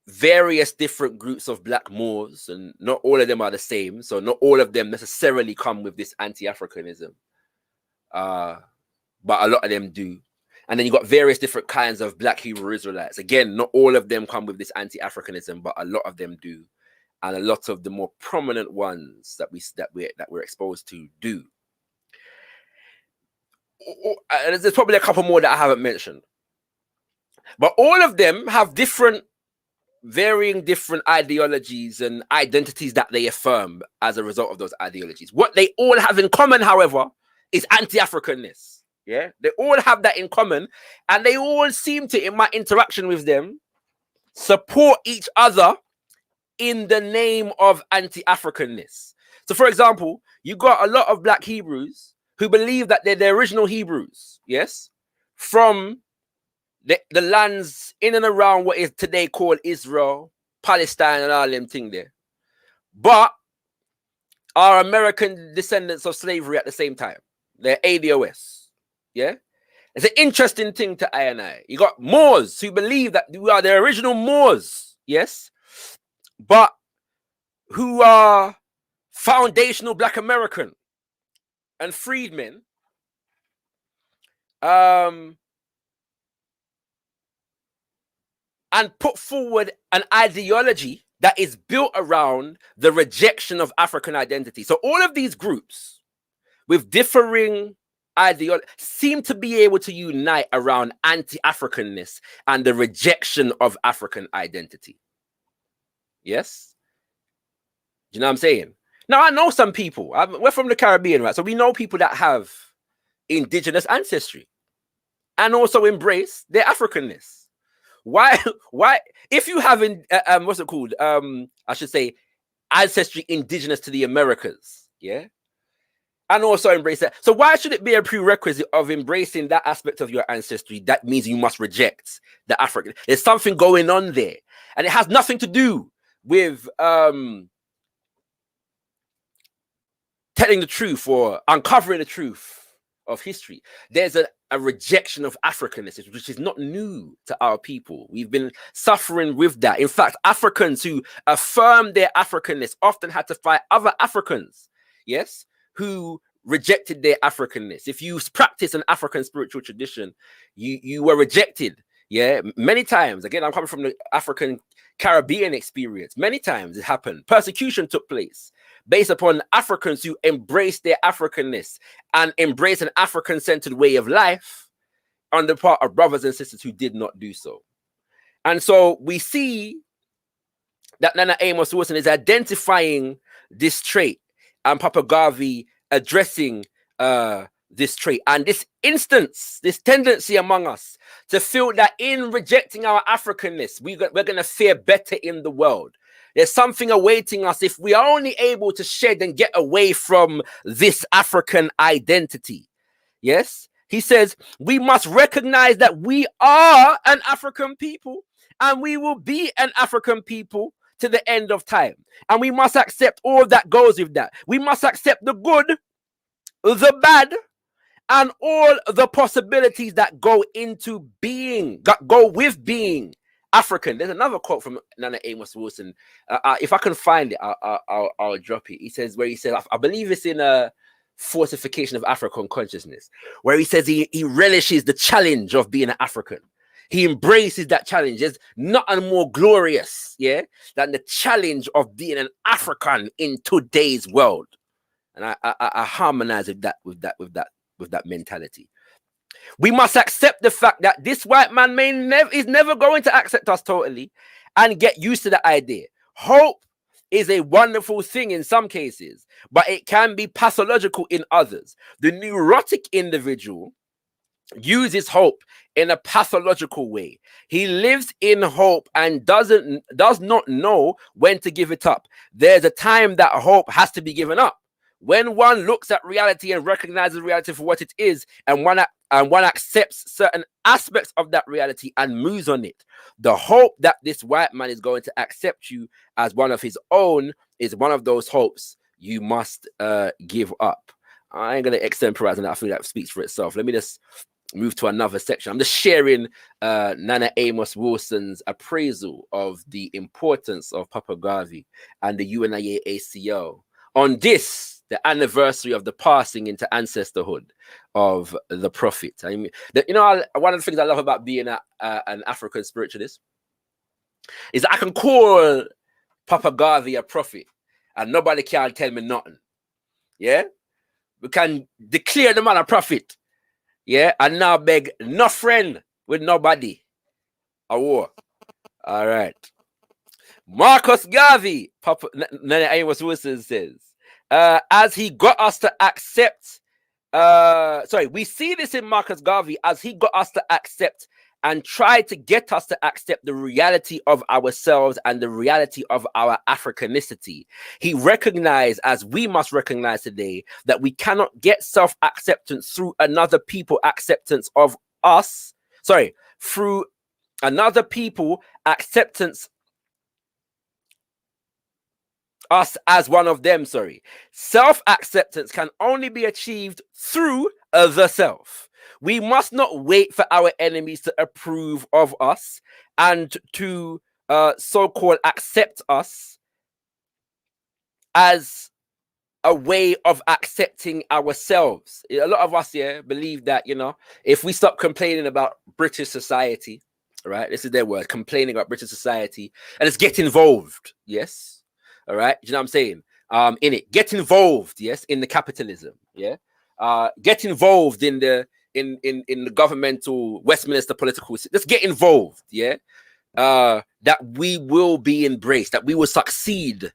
various different groups of Black Moors, and not all of them are the same. So not all of them necessarily come with this anti-Africanism, but a lot of them do. And then you got various different kinds of Black Hebrew Israelites. Again, not all of them come with this anti-Africanism, but a lot of them do. And a lot of the more prominent ones that we're exposed to do. And there's probably a couple more that I haven't mentioned. But all of them have varying different ideologies and identities that they affirm as a result of those ideologies. What they all have in common, however, is anti-Africanness. Yeah, they all have that in common, and they all seem to, in my interaction with them, support each other in the name of anti-Africanness. So, for example, you got a lot of Black Hebrews who believe that they're the original Hebrews, yes, from the lands in and around what is today called Israel, Palestine, and all them things there, but are American descendants of slavery at the same time. They're ADOS. Yeah, it's an interesting thing to I and I. You got Moors who believe that we are the original Moors, yes, but who are foundational Black American and freedmen, and put forward an ideology that is built around the rejection of African identity. So all of these groups with differing ideology seem to be able to unite around anti-Africanness and the rejection of African identity. Yes? Do you know what I'm saying? Now, I know some people. We're from the Caribbean, right? So we know people that have indigenous ancestry and also embrace their Africanness. Why? If you have what's it called? I should say ancestry indigenous to the Americas, yeah? And also embrace that. So why should it be a prerequisite of embracing that aspect of your ancestry? That means you must reject the African. There's something going on there. And it has nothing to do with telling the truth or uncovering the truth of history. There's a rejection of Africanness, which is not new to our people. We've been suffering with that. In fact, Africans who affirm their Africanness often had to fight other Africans, yes, who rejected their Africanness. If you practice an African spiritual tradition, you were rejected. Yeah, many times. Again, I'm coming from the African Caribbean experience. Many times it happened. Persecution took place based upon Africans who embraced their Africanness and embraced an African-centered way of life on the part of brothers and sisters who did not do so. And so we see that Nana Amos Wilson is identifying this trait, and Papa Garvey addressing this trait and this instance, this tendency among us to feel that in rejecting our Africanness, we're going to fare better in the world. There's something awaiting us if we are only able to shed and get away from this African identity. Yes, he says we must recognize that we are an African people and we will be an African people to the end of time. And we must accept all that goes with that. We must accept the good, the bad, and all the possibilities that go into being, that go with being African. There's another quote from Nana Amos Wilson. If I can find it, I'll drop it. He says, I believe it's in a Fortification of African Consciousness, where he says he relishes the challenge of being an African. He embraces that challenge. There's nothing more glorious, yeah, than the challenge of being an African in today's world. And I harmonize with that mentality. We must accept the fact that this white man is never going to accept us totally, and get used to the idea. Hope is a wonderful thing in some cases, but it can be pathological in others. The neurotic individual uses hope in a pathological way. He lives in hope and does not know when to give it up. There's a time that hope has to be given up. When one looks at reality and recognizes reality for what it is, and one accepts certain aspects of that reality and moves on it, the hope that this white man is going to accept you as one of his own is one of those hopes you must give up. I ain't going to extemporize on that. I think that speaks for itself. Let me just move to another section. I'm just sharing Nana Amos Wilson's appraisal of the importance of Papa Garvey and the UNIA-ACL on this, the anniversary of the passing into ancestorhood of the Prophet. I mean, one of the things I love about being an African spiritualist is that I can call Papa Garvey a prophet and nobody can tell me nothing. Yeah? We can declare the man a prophet. Yeah? And now beg no friend with nobody. A war. All right. Marcus Garvey, Papa Nana Amos Wilson says, as he got us to accept, we see this in Marcus Garvey as he got us to accept and try to get us to accept the reality of ourselves and the reality of our Africanicity. He recognized, as we must recognize today, that we cannot get self-acceptance through another people acceptance of us. Through another people acceptance us as one of them. Self-acceptance can only be achieved through the self. We must not wait for our enemies to approve of us and to so-called accept us as a way of accepting ourselves. A lot of us here believe that, if we stop complaining about British society, right? This is their word, complaining about British society, and let's get involved. Yes. All right. Do you know what I'm saying? In it, get involved. Yes. In the capitalism. Yeah. Get involved in the governmental Westminster political. Let's get involved. Yeah. That we will be embraced, that we will succeed.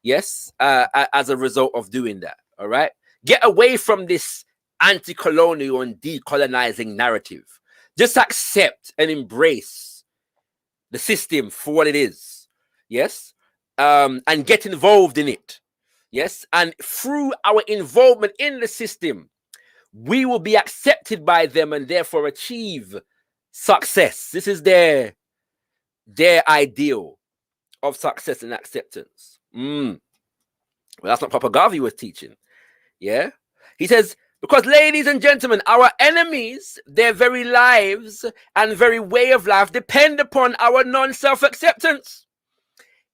Yes. As a result of doing that. All right. Get away from this anti-colonial and decolonizing narrative. Just accept and embrace the system for what it is. Yes. And get involved in it. Yes. And through our involvement in the system, we will be accepted by them and therefore achieve success. This is their ideal of success and acceptance. Well, that's what Papa Garvey was teaching. Yeah. He says, because, ladies and gentlemen, our enemies, their very lives and very way of life depend upon our non-self-acceptance.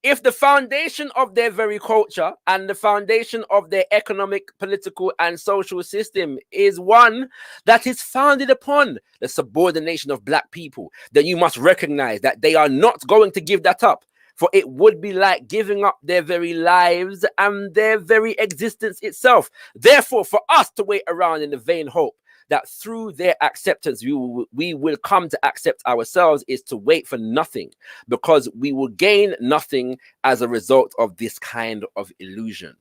If the foundation of their very culture and the foundation of their economic, political, and social system is one that is founded upon the subordination of black people, then you must recognize that they are not going to give that up, for it would be like giving up their very lives and their very existence itself. Therefore, for us to wait around in the vain hope that through their acceptance we will come to accept ourselves is to wait for nothing, because we will gain nothing as a result of this kind of illusion.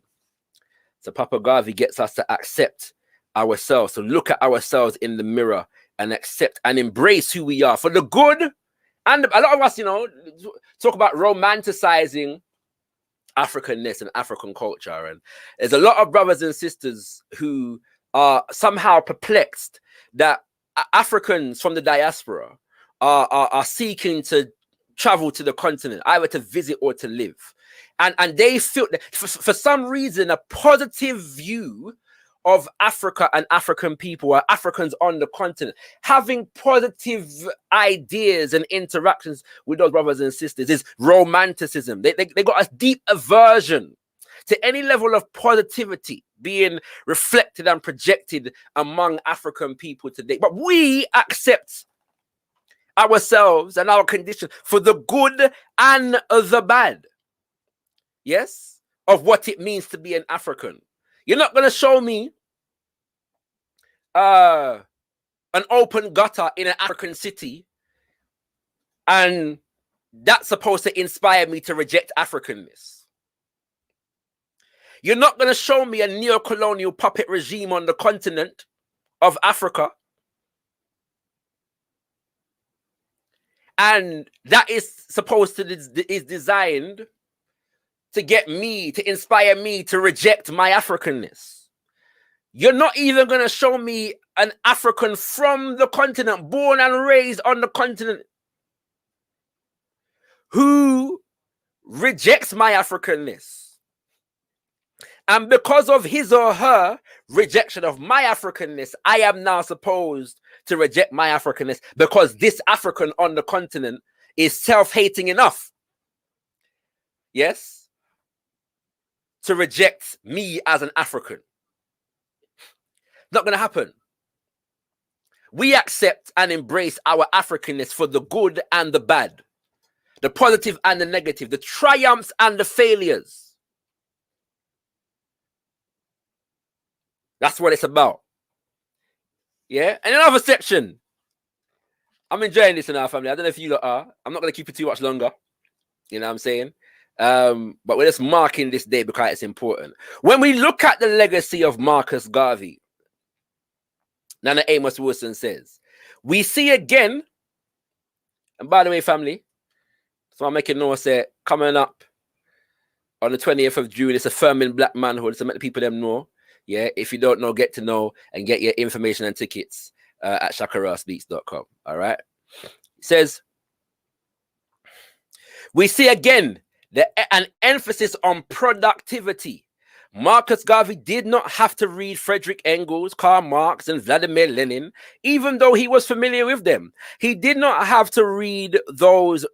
So Papa Garvey gets us to accept ourselves, to look at ourselves in the mirror and accept and embrace who we are for the good. And a lot of us, talk about romanticizing Africanness and African culture. And there's a lot of brothers and sisters who are somehow perplexed that Africans from the diaspora are seeking to travel to the continent, either to visit or to live. And they feel that for some reason, a positive view of Africa and African people, or Africans on the continent, having positive ideas and interactions with those brothers and sisters is romanticism. They got a deep aversion to any level of positivity being reflected and projected among African people today. But we accept ourselves and our condition for the good and the bad. Yes, of what it means to be an African. You're not going to show me an open gutter in an African city and that's supposed to inspire me to reject Africanness. You're not going to show me a neo-colonial puppet regime on the continent of Africa, and that is supposed to is designed to get me, to inspire me to reject my Africanness. You're not even going to show me an African from the continent, born and raised on the continent, who rejects my Africanness. And because of his or her rejection of my Africanness, I am now supposed to reject my Africanness because this African on the continent is self-hating enough, yes, to reject me as an African. Not going to happen. We accept and embrace our Africanness for the good and the bad, the positive and the negative, the triumphs and the failures. That's what it's about. Yeah. And another section. I'm enjoying this in our family. I don't know if you lot are. I'm not going to keep it too much longer. You know what I'm saying? But we're just marking this day because it's important. When we look at the legacy of Marcus Garvey, Nana Amos Wilson says, we see again, and by the way, family, so I'm making noise say coming up on the 20th of June, it's affirming black manhood. So make the people them know. Yeah, if you don't know, get to know and get your information and tickets at shakarasbeats.com. All right. It says, we see again an emphasis on productivity. Marcus Garvey did not have to read Frederick Engels, Karl Marx, and Vladimir Lenin, even though he was familiar with them. He did not have to read those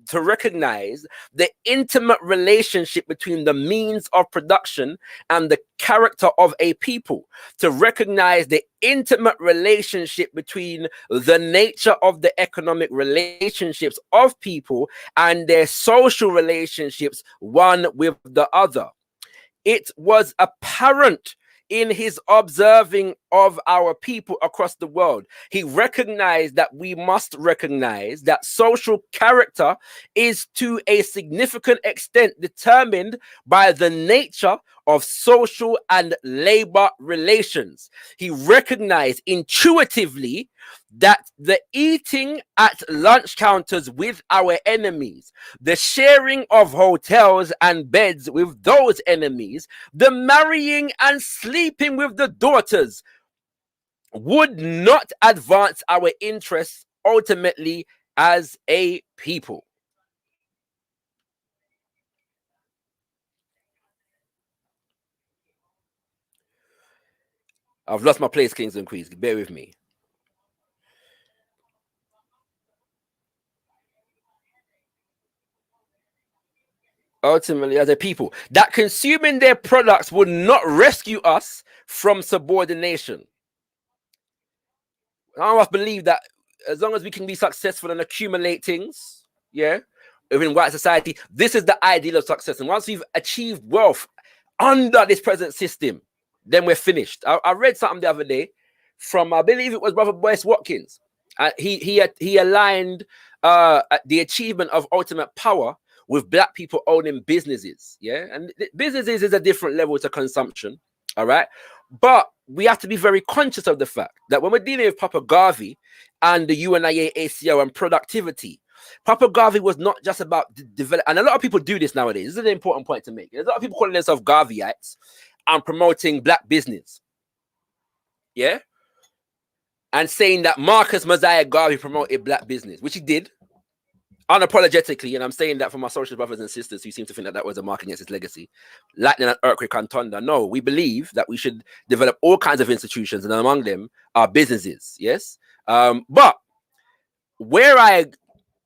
to recognize the intimate relationship between the means of production and the character of a people, to recognize the intimate relationship between the nature of the economic relationships of people and their social relationships one with the other. It was apparent in his observing of our people across the world. He recognized that we must recognize that social character is to a significant extent determined by the nature of social and labor relations. He recognized intuitively that the eating at lunch counters with our enemies, the sharing of hotels and beds with those enemies, the marrying and sleeping with the daughters would not advance our interests ultimately as a people. I've lost my place, kings and queens. Bear with me. Ultimately, as a people, that consuming their products would not rescue us from subordination. I must believe that as long as we can be successful and accumulate things, yeah, within white society, this is the ideal of success. And once we've achieved wealth under this present system, then we're finished. I read something the other day from, I believe it was Brother Boyce Watkins. He aligned the achievement of ultimate power with black people owning businesses. Yeah, and businesses is a different level to consumption. All right, but we have to be very conscious of the fact that when we're dealing with Papa Garvey and the UNIA ACO and productivity, Papa Garvey was not just about develop, and a lot of people do this nowadays. This is an important point to make. There's a lot of people calling themselves Garveyites and promoting black business. Yeah, and saying that Marcus Mosiah Garvey promoted black business, which he did unapologetically, and I'm saying that for my social brothers and sisters who seem to think that that was a mark against his legacy. Lightning and earthquake and thunder. No, we believe that we should develop all kinds of institutions, and among them are businesses. Yes, but where I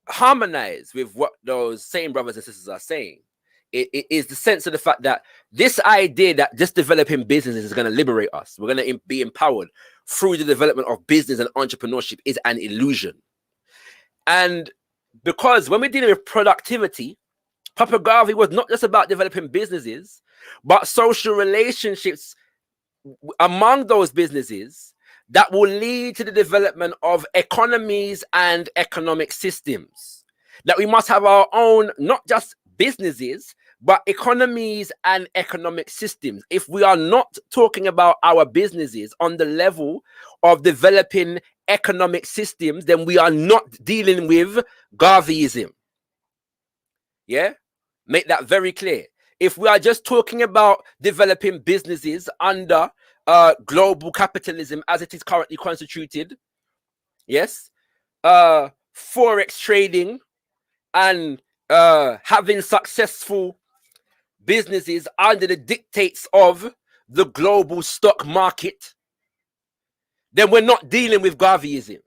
harmonize with what those same brothers and sisters are saying, it is the sense of the fact that this idea that just developing businesses is going to liberate us, we're going to be empowered through the development of business and entrepreneurship, is an illusion. And because when we're dealing with productivity, Papa Garvey was not just about developing businesses, but social relationships among those businesses that will lead to the development of economies and economic systems. That we must have our own, not just businesses, but economies and economic systems. If we are not talking about our businesses on the level of developing economic systems, then we are not dealing with Garveyism. Yeah? Make that very clear. If we are just talking about developing businesses under global capitalism as it is currently constituted, yes, forex trading and having successful businesses under the dictates of the global stock market, then we're not dealing with Garveyism.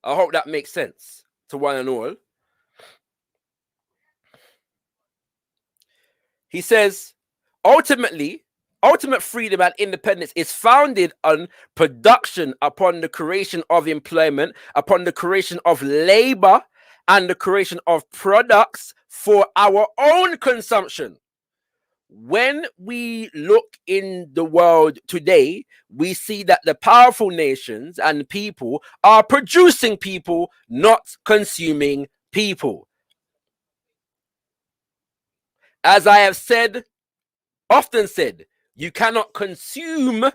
I hope that makes sense to one and all. He says, ultimate freedom and independence is founded on production, upon the creation of employment, upon the creation of labor, and the creation of products for our own consumption. When we look in the world today, we see that the powerful nations and people are producing people, not consuming people. As I have said, often said, you cannot consume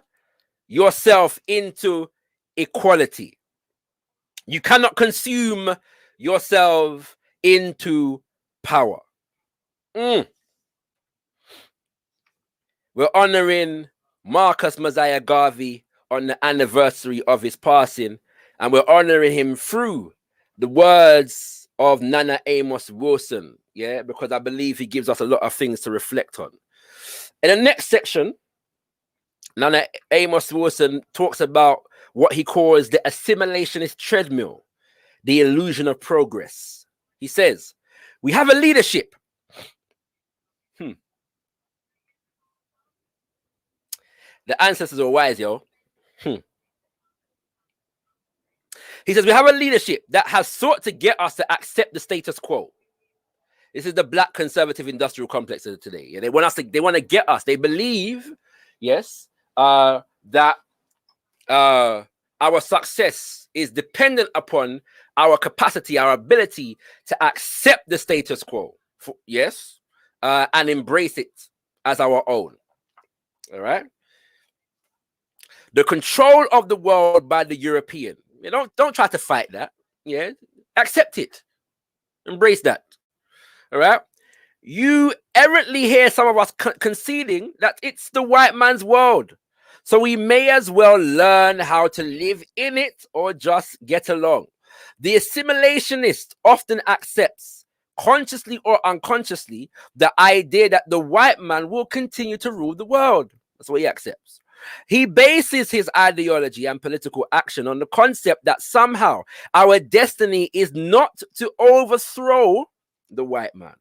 yourself into equality. You cannot consume yourself into power. We're honoring Marcus Mosiah Garvey on the anniversary of his passing, and we're honoring him through the words of Nana Amos Wilson, yeah, because I believe he gives us a lot of things to reflect on. In the next section, Nana Amos Wilson talks about what he calls the assimilationist treadmill, the illusion of progress. He says, we have a leadership. The ancestors are wise, yo. He says, we have a leadership that has sought to get us to accept the status quo. This is the black conservative industrial complex of today. Yeah, they want to get us. They believe, yes, that our success is dependent upon our capacity, our ability to accept the status quo. Yes, and embrace it as our own. All right. The control of the world by the European. You know, don't try to fight that. Yeah, accept it. Embrace that. All right. You errantly hear some of us conceding that it's the white man's world. So we may as well learn how to live in it or just get along. The assimilationist often accepts, consciously or unconsciously, the idea that the white man will continue to rule the world. That's what he accepts. He bases his ideology and political action on the concept that somehow our destiny is not to overthrow the white man.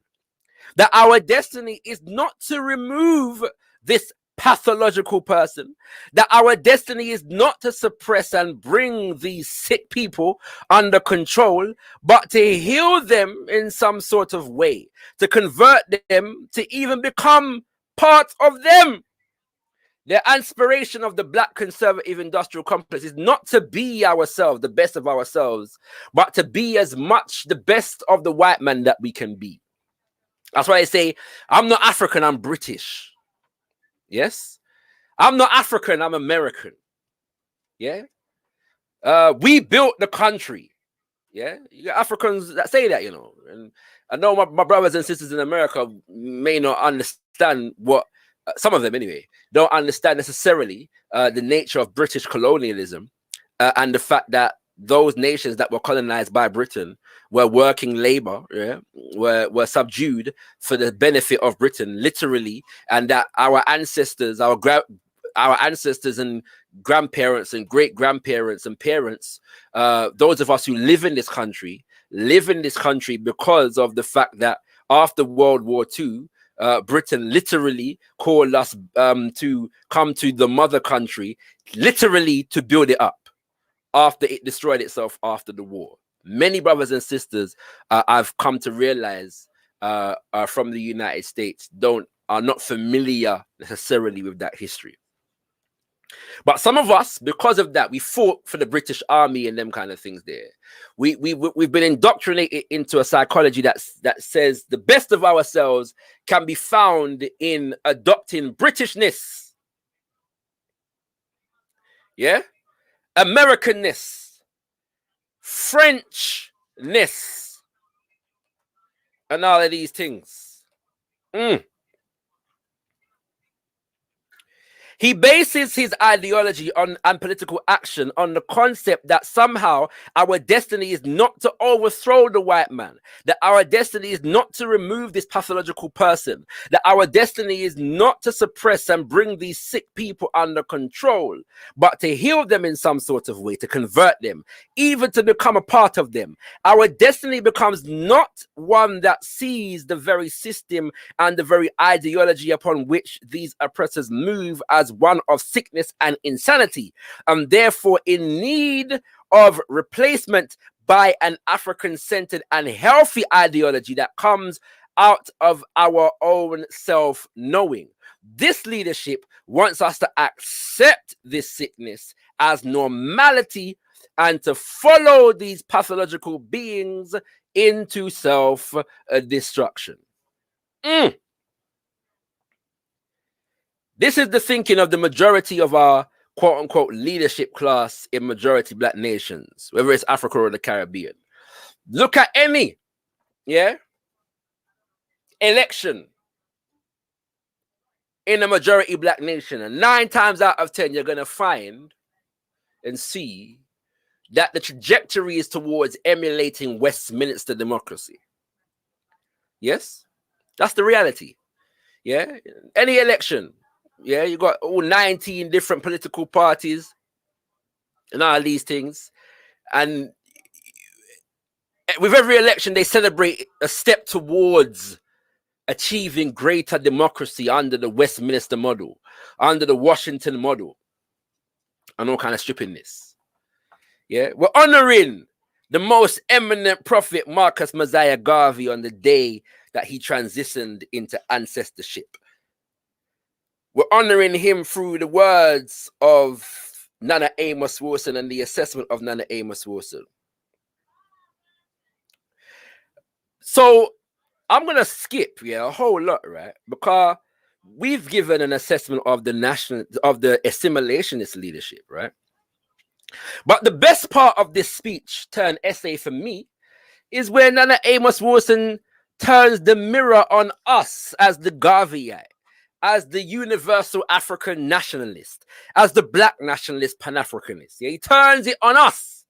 That our destiny is not to remove this pathological person. That our destiny is not to suppress and bring these sick people under control, but to heal them in some sort of way, to convert them to even become part of them. The aspiration of the black conservative industrial complex is not to be ourselves, the best of ourselves, but to be as much the best of the white man that we can be. That's why I say, I'm not African, I'm British. Yes? I'm not African, I'm American. Yeah? We built the country. Yeah? You got Africans that say that, you know. And I know my brothers and sisters in America may not understand what, some of them anyway, don't understand necessarily the nature of British colonialism and the fact that those nations that were colonized by Britain were working labor, yeah, were subdued for the benefit of Britain, literally, and that our ancestors, our ancestors and grandparents and great grandparents and parents, those of us who live in this country because of the fact that after World War II, Britain literally called us to come to the mother country, literally to build it up. after it destroyed itself after the war. Many brothers and sisters I've come to realize from the United States are not familiar necessarily with that history. But some of us, because of that, we fought for the British Army and them kind of things there. We've been indoctrinated into a psychology that says the best of ourselves can be found in adopting Britishness. Yeah? Americanness. Frenchness. And all of these things. He bases his ideology and political action on the concept that somehow our destiny is not to overthrow the white man, that our destiny is not to remove this pathological person, that our destiny is not to suppress and bring these sick people under control, but to heal them in some sort of way, to convert them, even to become a part of them. Our destiny becomes not one that sees the very system and the very ideology upon which these oppressors move as one of sickness and insanity, and therefore in need of replacement by an African-centered and healthy ideology that comes out of our own self-knowing. This leadership wants us to accept this sickness as normality and to follow these pathological beings into self-destruction. This is the thinking of the majority of our quote-unquote leadership class in majority black nations, whether it's Africa or the Caribbean. Look at any, election in a majority black nation, and 9 times out of 10, you're going to find and see that the trajectory is towards emulating Westminster democracy. Yes, that's the reality. Yeah, any election. Yeah, you got all 19 different political parties and all these things. And with every election, they celebrate a step towards achieving greater democracy under the Westminster model, under the Washington model, and all kind of strippingness. Yeah, we're honoring the most eminent prophet, Mosiah Garvey, on the day that he transitioned into ancestorship. We're honoring him through the words of Nana Amos Wilson and the assessment of Nana Amos Wilson. So I'm going to skip a whole lot, right? Because we've given an assessment of the assimilationist leadership, right? But the best part of this speech turned essay for me is where Nana Amos Wilson turns the mirror on us as the Garveyite, as the Universal Afrikan Nationalist, as the Black nationalist Pan-Africanist. Yeah? He turns it on us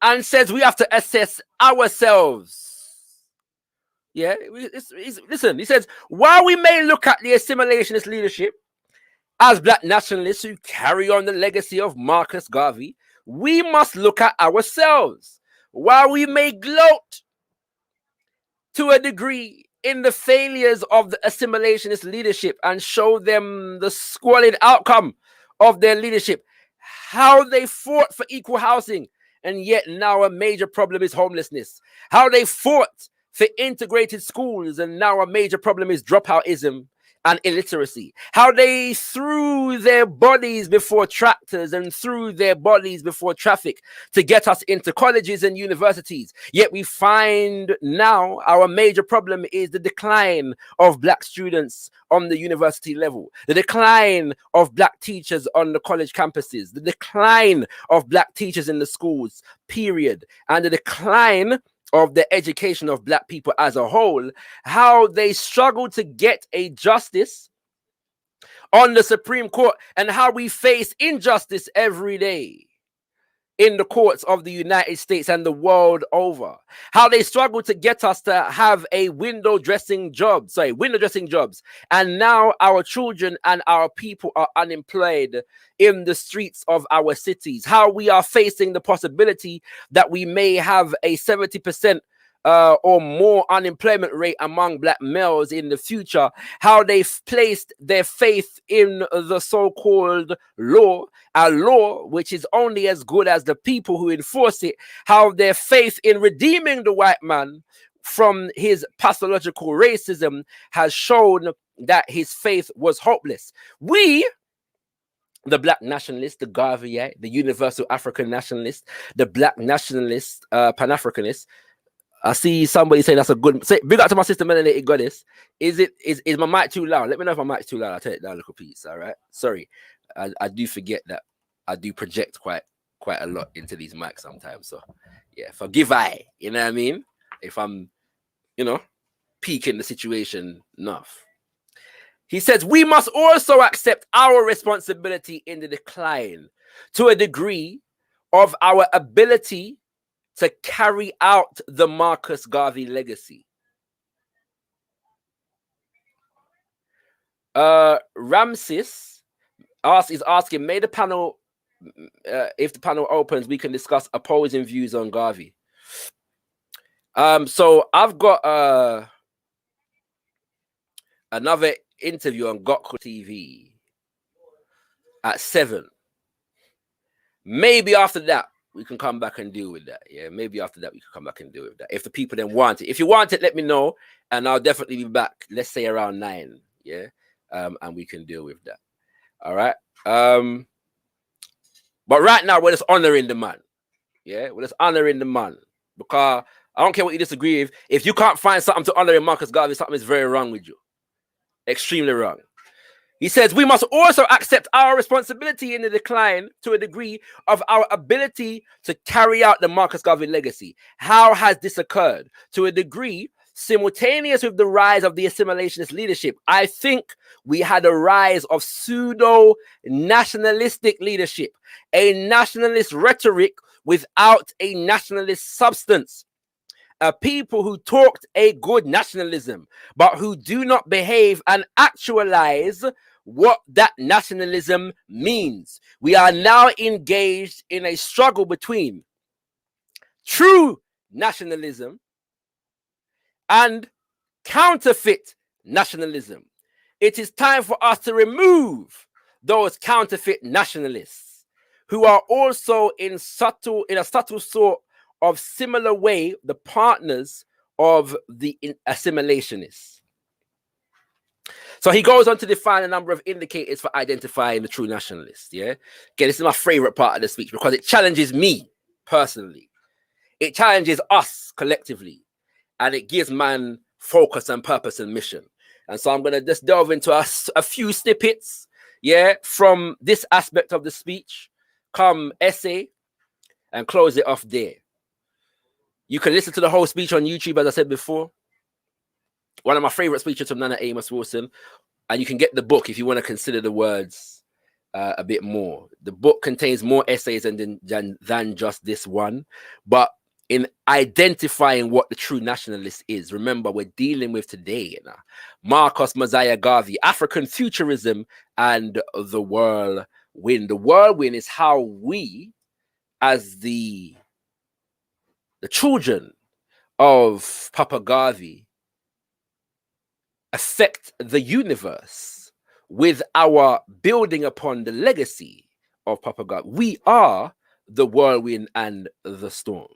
and says we have to assess ourselves. Yeah, listen, he says, while we may look at the assimilationist leadership as Black nationalists who carry on the legacy of Marcus Garvey, we must look at ourselves. While we may gloat to a degree in the failures of the assimilationist leadership and show them the squalid outcome of their leadership, how they fought for equal housing, and yet now a major problem is homelessness. How they fought for integrated schools, and now a major problem is dropoutism and illiteracy. How they threw their bodies before tractors and threw their bodies before traffic to get us into colleges and universities. Yet we find now our major problem is the decline of Black students on the university level, the decline of Black teachers on the college campuses, the decline of Black teachers in the schools, period, and the decline of the education of Black people as a whole. How they struggle to get a justice on the Supreme Court, and how we face injustice every day in the courts of the United States and the world over. How they struggle to get us to have a window dressing jobs, and now our children and our people are unemployed in the streets of our cities. How we are facing the possibility that we may have a 70% or more unemployment rate among black males in the future, how they've placed their faith in the so-called law, a law which is only as good as the people who enforce it, how their faith in redeeming the white man from his pathological racism has shown that his faith was hopeless. We, the black nationalists, the Garveyite, the Universal Afrikan Nationalist, the black nationalist, Pan-Africanist. I see somebody saying that's a good. Say, big up to my sister Melanated Goddess. Is my mic too loud? Let me know if my mic's too loud. I'll take it down a little piece. All right. Sorry, I do forget that I do project quite a lot into these mics sometimes. So yeah, forgive I. You know what I mean? If I'm, peaking the situation enough. He says, we must also accept our responsibility in the decline to a degree of our ability to carry out the Marcus Garvey legacy. Ramses is asking, may the panel, if the panel opens, we can discuss opposing views on Garvey. So I've got another interview on Gokko TV at 7. Maybe after that we can come back and deal with that. Yeah, maybe after that we can come back and deal with that. If the people then want it. If you want it, let me know, and I'll definitely be back. Let's say around 9. Yeah, and we can deal with that. All right. But right now we're just honoring the man. Yeah, we're just honoring the man, because I don't care what you disagree with. If you can't find something to honor in Marcus Garvey, something is very wrong with you. Extremely wrong. He says, we must also accept our responsibility in the decline to a degree of our ability to carry out the Marcus Garvey legacy. How has this occurred? To a degree simultaneous with the rise of the assimilationist leadership. I think we had a rise of pseudo-nationalistic leadership, a nationalist rhetoric without a nationalist substance. People who talked a good nationalism, but who do not behave and actualize what that nationalism means. We are now engaged in a struggle between true nationalism and counterfeit nationalism. It is time for us to remove those counterfeit nationalists who are also in a subtle sort of similar way the partners of the assimilationists. So he goes on to define a number of indicators for identifying the true nationalist. Yeah, again, this is my favorite part of the speech because it challenges me personally. It challenges us collectively, and it gives man focus and purpose and mission. And so I'm going to just delve into a few snippets, yeah, from this aspect of the speech, come essay, and close it off there. You can listen to the whole speech on YouTube, as I said before. One of my favorite speeches from Nana Amos Wilson. And you can get the book if you want to consider the words a bit more. The book contains more essays than just this one. But in identifying what the true nationalist is, remember, we're dealing with today, Marcus Mosiah Garvey, African Futurism, and the Whirlwind. The Whirlwind is how we, as the children of Papa Garvey, affect the universe with our building upon the legacy of Papa Garvey. We are the whirlwind and the storm.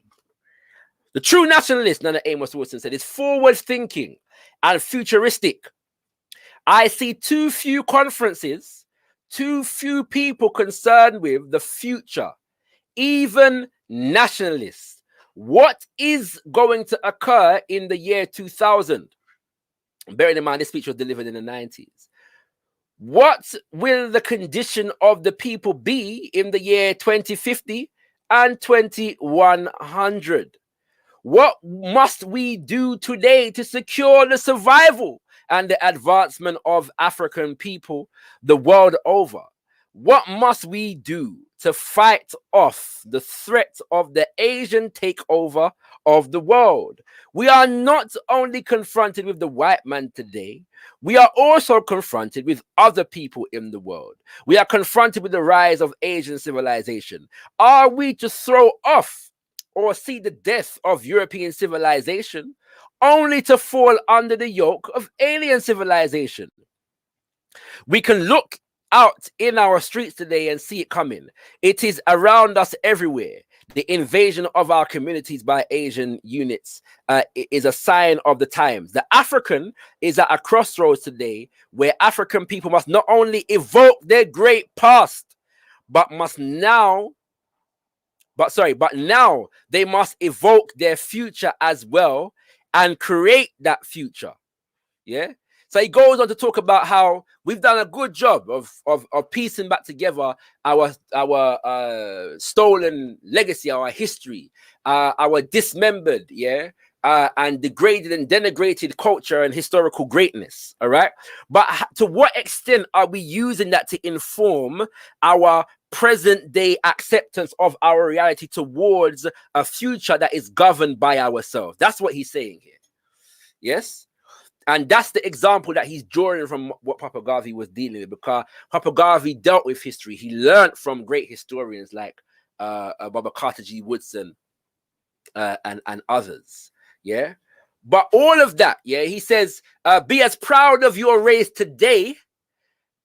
The true nationalist, Nana Amos Wilson said, is forward-thinking and futuristic. I see too few conferences, too few people concerned with the future, even nationalists. What is going to occur in the year 2000? Bearing in mind, this speech was delivered in the 90s. What will the condition of the people be in the year 2050 and 2100? What must we do today to secure the survival and the advancement of African people the world over? What must we do to fight off the threat of the Asian takeover of the world? We are not only confronted with the white man today, we are also confronted with other people in the world. We are confronted with the rise of Asian civilization. Are we to throw off or see the death of European civilization, only to fall under the yoke of alien civilization. We can look out in our streets today and see it coming. It is around us everywhere. The invasion of our communities by Asian units is a sign of the times. The African is at a crossroads today where African people must not only evoke their great past, but now they must evoke their future as well and create that future. Yeah. So he goes on to talk about how we've done a good job of piecing back together our stolen legacy, our history, our dismembered, and degraded and denigrated culture and historical greatness. All right. But to what extent are we using that to inform our present day acceptance of our reality towards a future that is governed by ourselves? That's what he's saying here. Yes. And that's the example that he's drawing from what Papa Garvey was dealing with, because Papa Garvey dealt with history. He learned from great historians like Baba Carter G. Woodson and others. Yeah. But all of that, he says, be as proud of your race today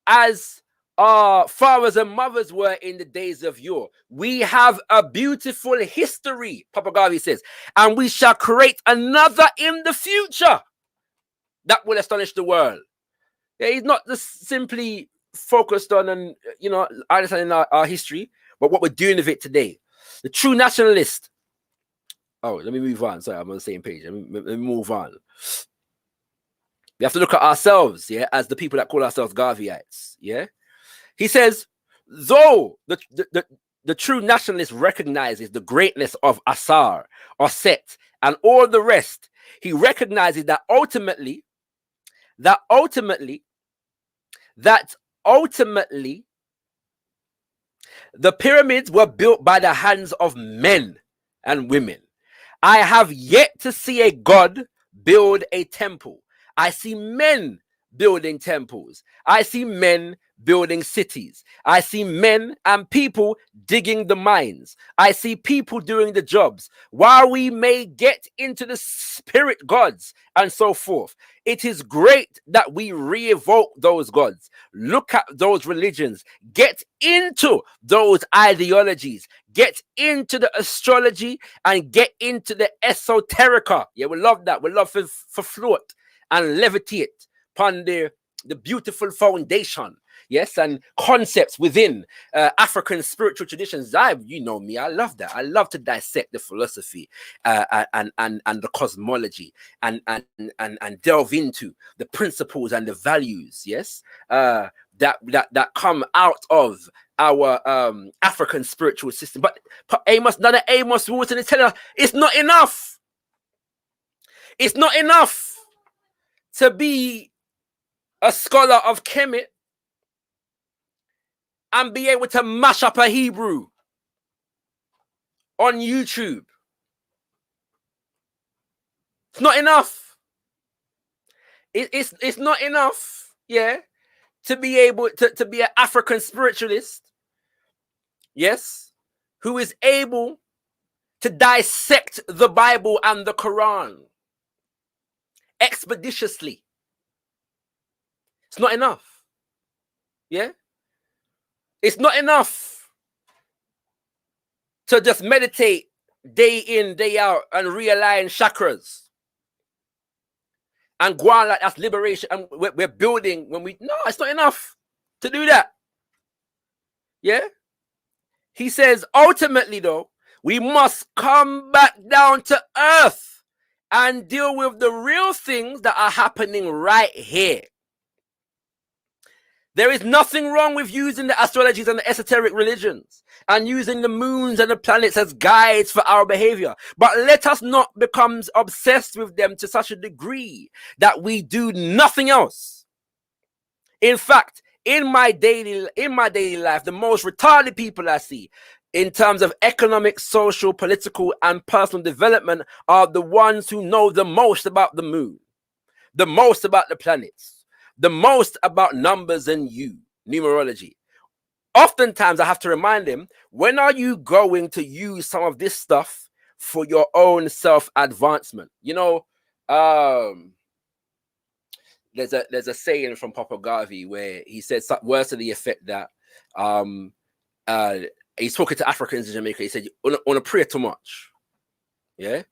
as our fathers and mothers were in the days of yore. We have a beautiful history, Papa Garvey says, and we shall create another in the future that will astonish the world. He's not just simply focused on, understanding our history, but what we're doing with it today. The true nationalist. Oh, let me move on. Sorry, I'm on the same page. Let me move on. We have to look at ourselves, as the people that call ourselves Garveyites. He says, though the true nationalist recognizes the greatness of Asar, Osset, and all the rest, he recognizes that ultimately, the pyramids were built by the hands of men and women. I have yet to see a god build a temple. I see men building temples. I see men building cities. I see men and people digging the mines. I see people doing the jobs. While we may get into the spirit gods and so forth, it is great that we re-evoke those gods. Look at those religions. Get into those ideologies. Get into the astrology and get into the esoterica. Yeah, we love that. We love for float and levitate upon the beautiful foundation. Yes, and concepts within African spiritual traditions. You know me, I love that. I love to dissect the philosophy and the cosmology and delve into the principles and the values. Yes, that come out of our African spiritual system. But Amos Wharton is telling us it's not enough. It's not enough to be a scholar of Kemet and be able to mash up a Hebrew on YouTube. It's not enough. It's not enough, to be able to be an African spiritualist, who is able to dissect the Bible and the Quran expeditiously. It's not enough. It's not enough to just meditate day in, day out and realign chakras and go on like that's liberation. And we're building no, it's not enough to do that. He says, ultimately, though, we must come back down to earth and deal with the real things that are happening right here. There is nothing wrong with using the astrologies and the esoteric religions and using the moons and the planets as guides for our behavior. But let us not become obsessed with them to such a degree that we do nothing else. In fact, in my daily life, the most retarded people I see in terms of economic, social, political, and personal development are the ones who know the most about the moon, the most about the planets, the most about numbers and numerology. Oftentimes, I have to remind them, when are you going to use some of this stuff for your own self-advancement. You know, there's a saying from Papa Garvey where he said words to the effect that he's talking to Africans in Jamaica. He said, "On a pray too much." Yeah,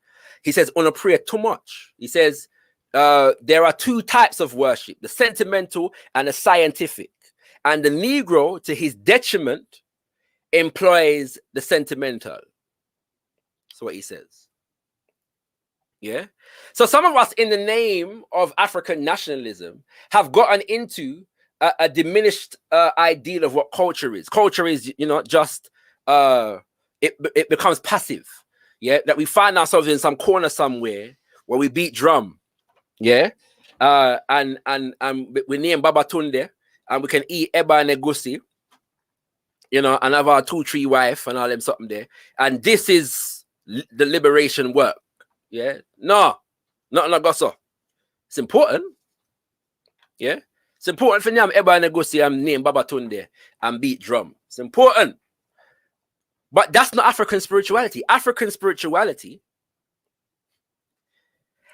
he says, "On a pray too much." He says, there are two types of worship: the sentimental and the scientific. And the Negro, to his detriment, employs the sentimental. That's what he says. Yeah. So some of us, in the name of African nationalism, have gotten into a diminished ideal of what culture is. Culture is, you know, just it becomes passive. Yeah, that we find ourselves in some corner somewhere where we beat drum. Yeah, and we name Baba Tunde, and we can eat eba and egusi, you know, and have our 2-3 wife and all them something there. And this is the liberation work. Yeah, no, not gosso. It's important. Yeah, it's important for them eba and egusi and name Baba Tunde and beat drum. It's important, but that's not African spirituality. African spirituality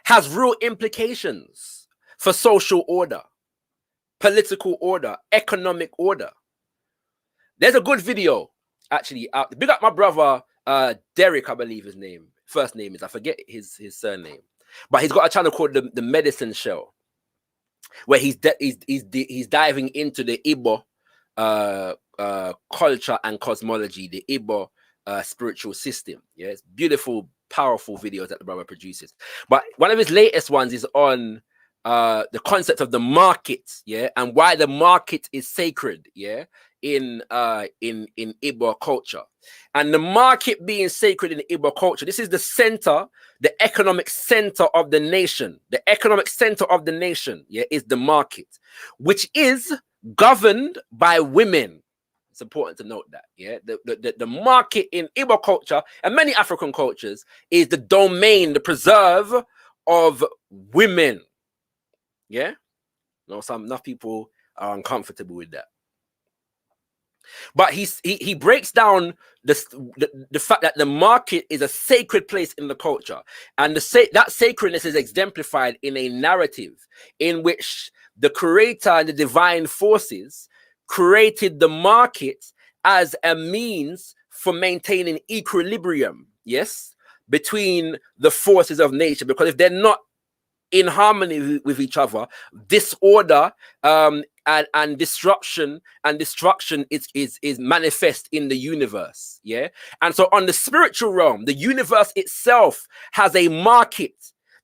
has real implications for social order, political order, economic order. There's a good video, actually. Big up my brother, Derek, I believe his name. First name is, I forget his surname. But he's got a channel called the Medicine Show, where he's diving into the Igbo culture and cosmology, the Igbo spiritual system. Yeah, it's beautiful, powerful videos that the brother produces. But one of his latest ones is on the concept of the market, yeah, and why the market is sacred, yeah, in Igbo culture. And the market being sacred in Igbo culture, this is the center, the economic center of the nation. The economic center of the nation, yeah, is the market, which is governed by women. It's important to note that, yeah, the market in Igbo culture and many African cultures is the domain, the preserve of women. Yeah, no, enough people are uncomfortable with that. But he breaks down the fact that the market is a sacred place in the culture, and that sacredness is exemplified in a narrative in which the creator and the divine forces created the market as a means for maintaining equilibrium, yes, between the forces of nature. Because if they're not in harmony with each other, disorder and destruction is manifest in the universe. Yeah. And so on the spiritual realm, the universe itself has a market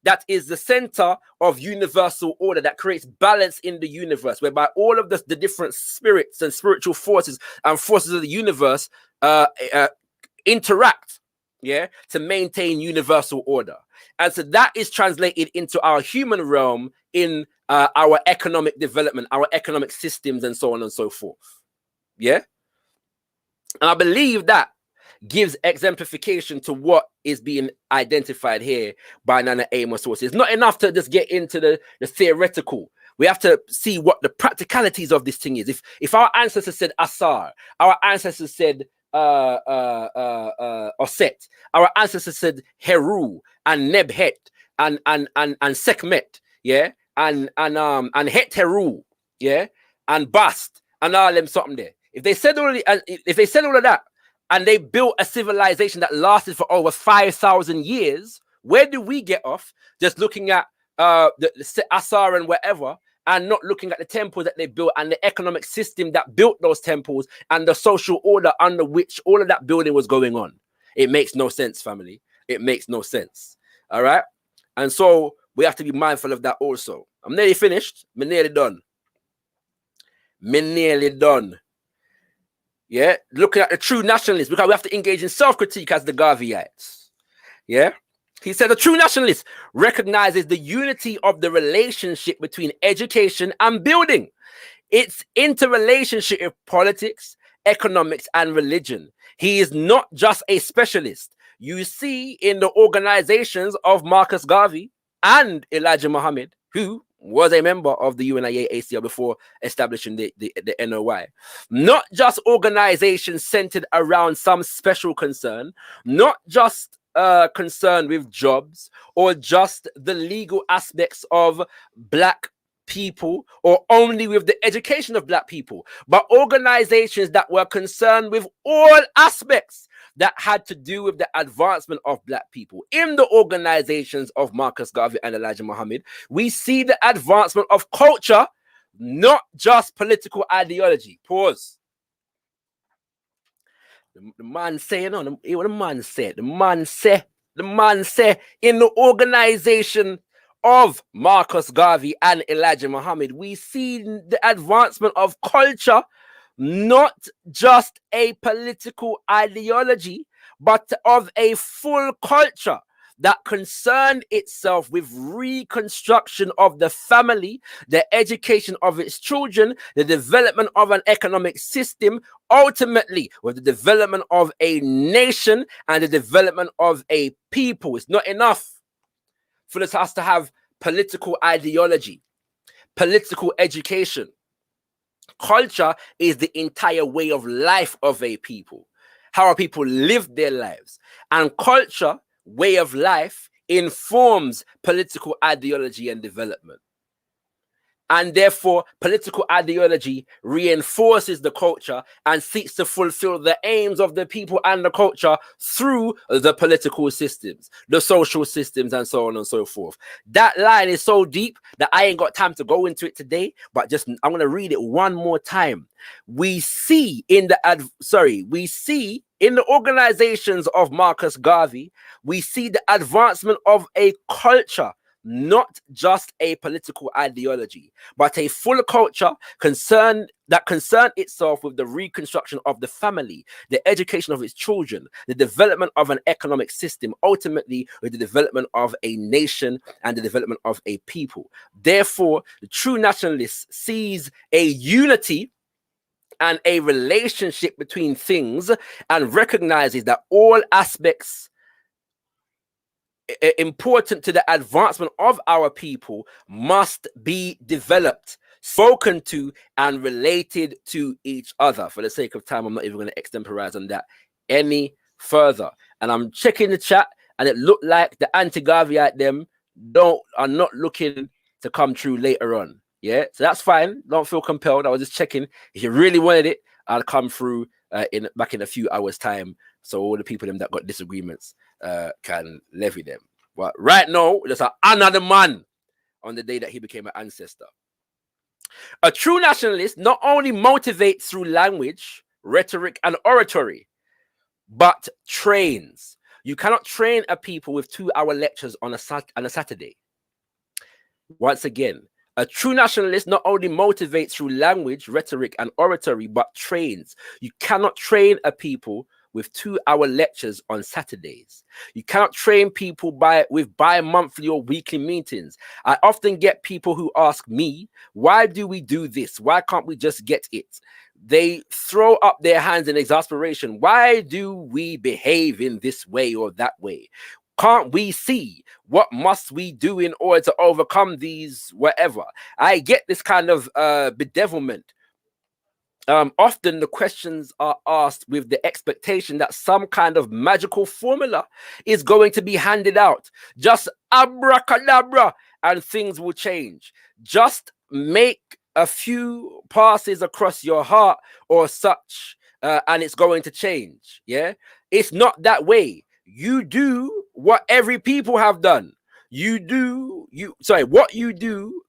that is the center of universal order that creates balance in the universe, whereby all of the different spirits and spiritual forces and forces of the universe interact, yeah, to maintain universal order. And so that is translated into our human realm in our economic development, our economic systems, and so on and so forth. Yeah. And I believe that gives exemplification to what is being identified here by Nana Amos sources. It's not enough to just get into the theoretical. We have to see what the practicalities of this thing is. If our ancestors said Asar, our ancestors said Oset, our ancestors said Heru and Nebhet and Sekhmet, yeah, and Het Heru, yeah, and Bast and all them something there. If they said all of that, and they built a civilization that lasted for over 5,000 years, where do we get off just looking at the Asar and whatever, and not looking at the temples that they built and the economic system that built those temples and the social order under which all of that building was going on? It makes no sense, family. It makes no sense. All right? And so we have to be mindful of that also. I'm nearly finished. I'm nearly done. Yeah, looking at the true nationalists, because we have to engage in self-critique as the Garveyites. Yeah, he said the true nationalist recognizes the unity of the relationship between education and building. It's interrelationship of politics, economics, and religion. He is not just a specialist. You see in the organizations of Marcus Garvey and Elijah Muhammad, who was a member of the UNIA ACL before establishing the NOI. Not just organizations centered around some special concern, not just concerned with jobs or just the legal aspects of black people or only with the education of black people, but organizations that were concerned with all aspects that had to do with the advancement of black people. In the organizations of Marcus Garvey and Elijah Muhammad, we see the advancement of culture, not just political ideology. Pause. The man say, you know, what the man said. The man say in the organization of Marcus Garvey and Elijah Muhammad, we see the advancement of culture, not just a political ideology, but of a full culture that concerned itself with reconstruction of the family, the education of its children, the development of an economic system, ultimately with the development of a nation and the development of a people. It's not enough for us to have political ideology, political education. Culture is the entire way of life of a people, how people live their lives. And culture, way of life, informs political ideology and development. And therefore, political ideology reinforces the culture and seeks to fulfill the aims of the people and the culture through the political systems, the social systems, and so on and so forth. That line is so deep that I ain't got time to go into it today, but just I'm going to read it one more time. We see in the organizations of Marcus Garvey, we see the advancement of a culture, not just a political ideology, but a full culture concerned itself with the reconstruction of the family, the education of its children, the development of an economic system, ultimately with the development of a nation and the development of a people. Therefore, the true nationalist sees a unity and a relationship between things and recognizes that all aspects important to the advancement of our people must be developed, spoken to, and related to each other. For the sake of time, I'm not even going to extemporize on that any further. And I'm checking the chat, and it looked like the anti-Garveyite them are not looking to come true later on. Yeah, so that's fine. Don't feel compelled. I was just checking. If you really wanted it, I'll come through back in a few hours' time, so all the people them that got disagreements can levy them. But right now, there's another man on the day that he became an ancestor. A true nationalist not only motivates through language, rhetoric, and oratory, but trains. You cannot train a people with 2-hour lectures on a Saturday. Once again, a true nationalist not only motivates through language, rhetoric, and oratory, but trains. You cannot train a people with 2-hour lectures on Saturdays. You cannot train people with bi-monthly or weekly meetings. I often get people who ask me, why do we do this? Why can't we just get it? They throw up their hands in exasperation. Why do we behave in this way or that way? Can't we see? What must we do in order to overcome these whatever? I get this kind of bedevilment. Often the questions are asked with the expectation that some kind of magical formula is going to be handed out. Just abracadabra and things will change. Just make a few passes across your heart or such and it's going to change. Yeah, it's not that way. You do what every people have done. What you do.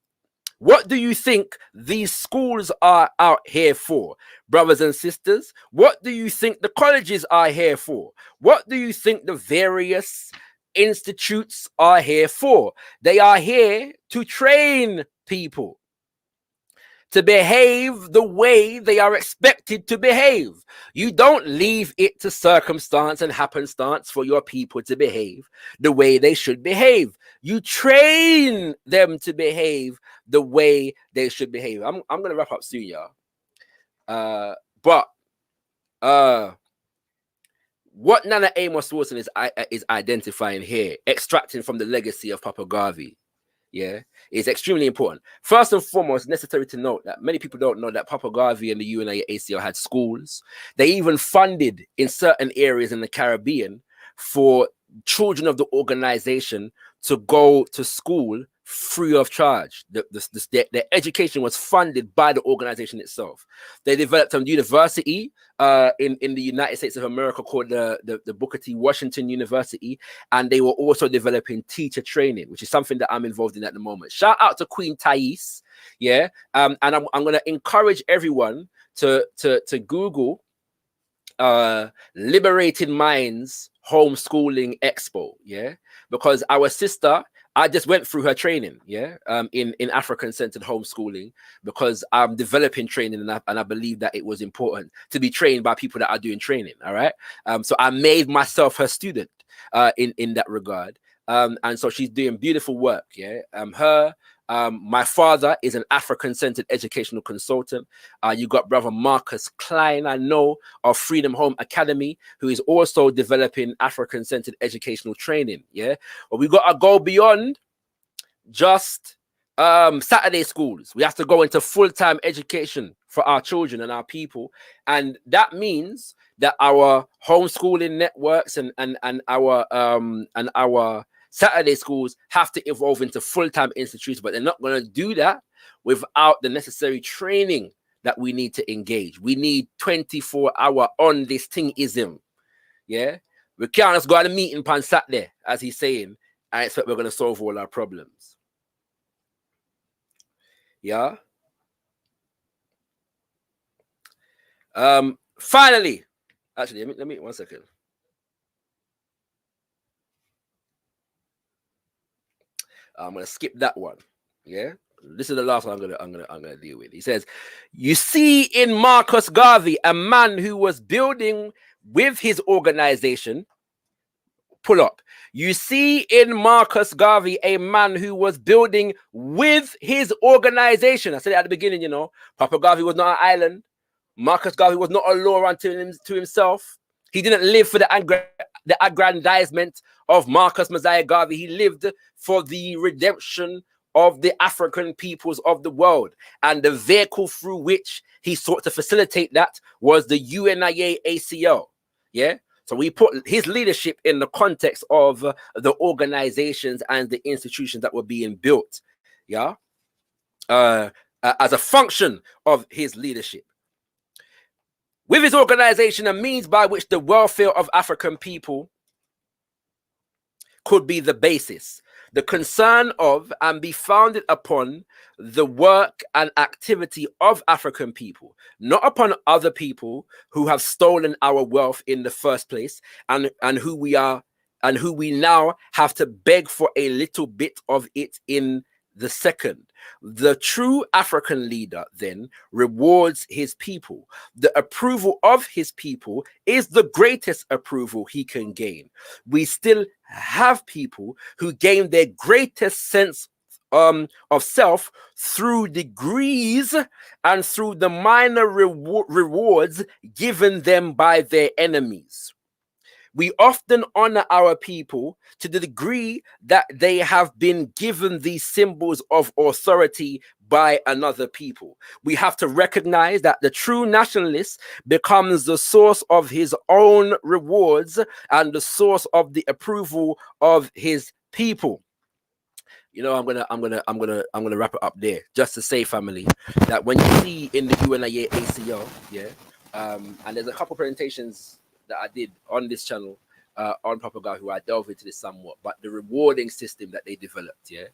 What do you think these schools are out here for, brothers and sisters? What do you think the colleges are here for? What do you think the various institutes are here for? They are here to train people to behave the way they are expected to behave. You don't leave it to circumstance and happenstance for your people to behave the way they should behave. You train them to behave the way they should behave. I'm going to wrap up soon, y'all. But what Nana Amos Wilson is identifying here, extracting from the legacy of Papa Garvey, yeah, is extremely important. First and foremost, necessary to note that many people don't know that Papa Garvey and the UNACL had schools. They even funded in certain areas in the Caribbean for children of the organization to go to school free of charge. Their education was funded by the organization itself. They developed a university in the United States of America called the Booker T. Washington University, and they were also developing teacher training, which is something that I'm involved in at the moment. Shout out to Queen Thais, yeah. And I'm going to encourage everyone to Google Liberated Minds Homeschooling Expo, yeah, because our sister, I just went through her training, yeah, in African-centered homeschooling, because I'm developing training, and I believe that it was important to be trained by people that are doing training. All right, so I made myself her student in that regard, and so she's doing beautiful work, yeah. My father is an African-centered educational consultant. You got brother Marcus Klein, I know, of Freedom Home Academy, who is also developing African-centered educational training. Yeah, but we got to go beyond just Saturday schools. We have to go into full-time education for our children and our people, and that means that our homeschooling networks and our Saturday schools have to evolve into full-time institutions, but they're not going to do that without the necessary training that we need to engage. We need 24-hour on this thingism. Yeah, we can't just go at a meeting pan Saturday, as he's saying, and expect we're going to solve all our problems. Yeah. Finally, actually, let me 1 second. I'm gonna skip that one. Yeah, this is the last one I'm gonna deal with. He says, "You see in Marcus Garvey a man who was building with his organization." Pull up. You see in Marcus Garvey a man who was building with his organization. I said it at the beginning. You know, Papa Garvey was not an island. Marcus Garvey was not a law unto himself. He didn't live for the aggrandizement of Marcus Mosiah Garvey. He lived for the redemption of the African peoples of the world. And the vehicle through which he sought to facilitate that was the UNIA ACL. Yeah. So we put his leadership in the context of the organizations and the institutions that were being built. Yeah. As a function of his leadership. With his organization, a means by which the welfare of African people could be the basis, the concern of, and be founded upon the work and activity of African people, not upon other people who have stolen our wealth in the first place, and who we now have to beg for a little bit of it in the second. The true African leader then rewards his people. The approval of his people is the greatest approval he can gain. We still have people who gain their greatest sense of self through degrees and through the minor rewards given them by their enemies. We often honor our people to the degree that they have been given these symbols of authority by another people. We have to recognize that the true nationalist becomes the source of his own rewards and the source of the approval of his people. You know, I'm gonna wrap it up there, just to say, family, that when you see in the UNIA ACO, yeah, and there's a couple presentations that I did on this channel on Papa Garvey, who I delve into this somewhat, but the rewarding system that they developed, yeah,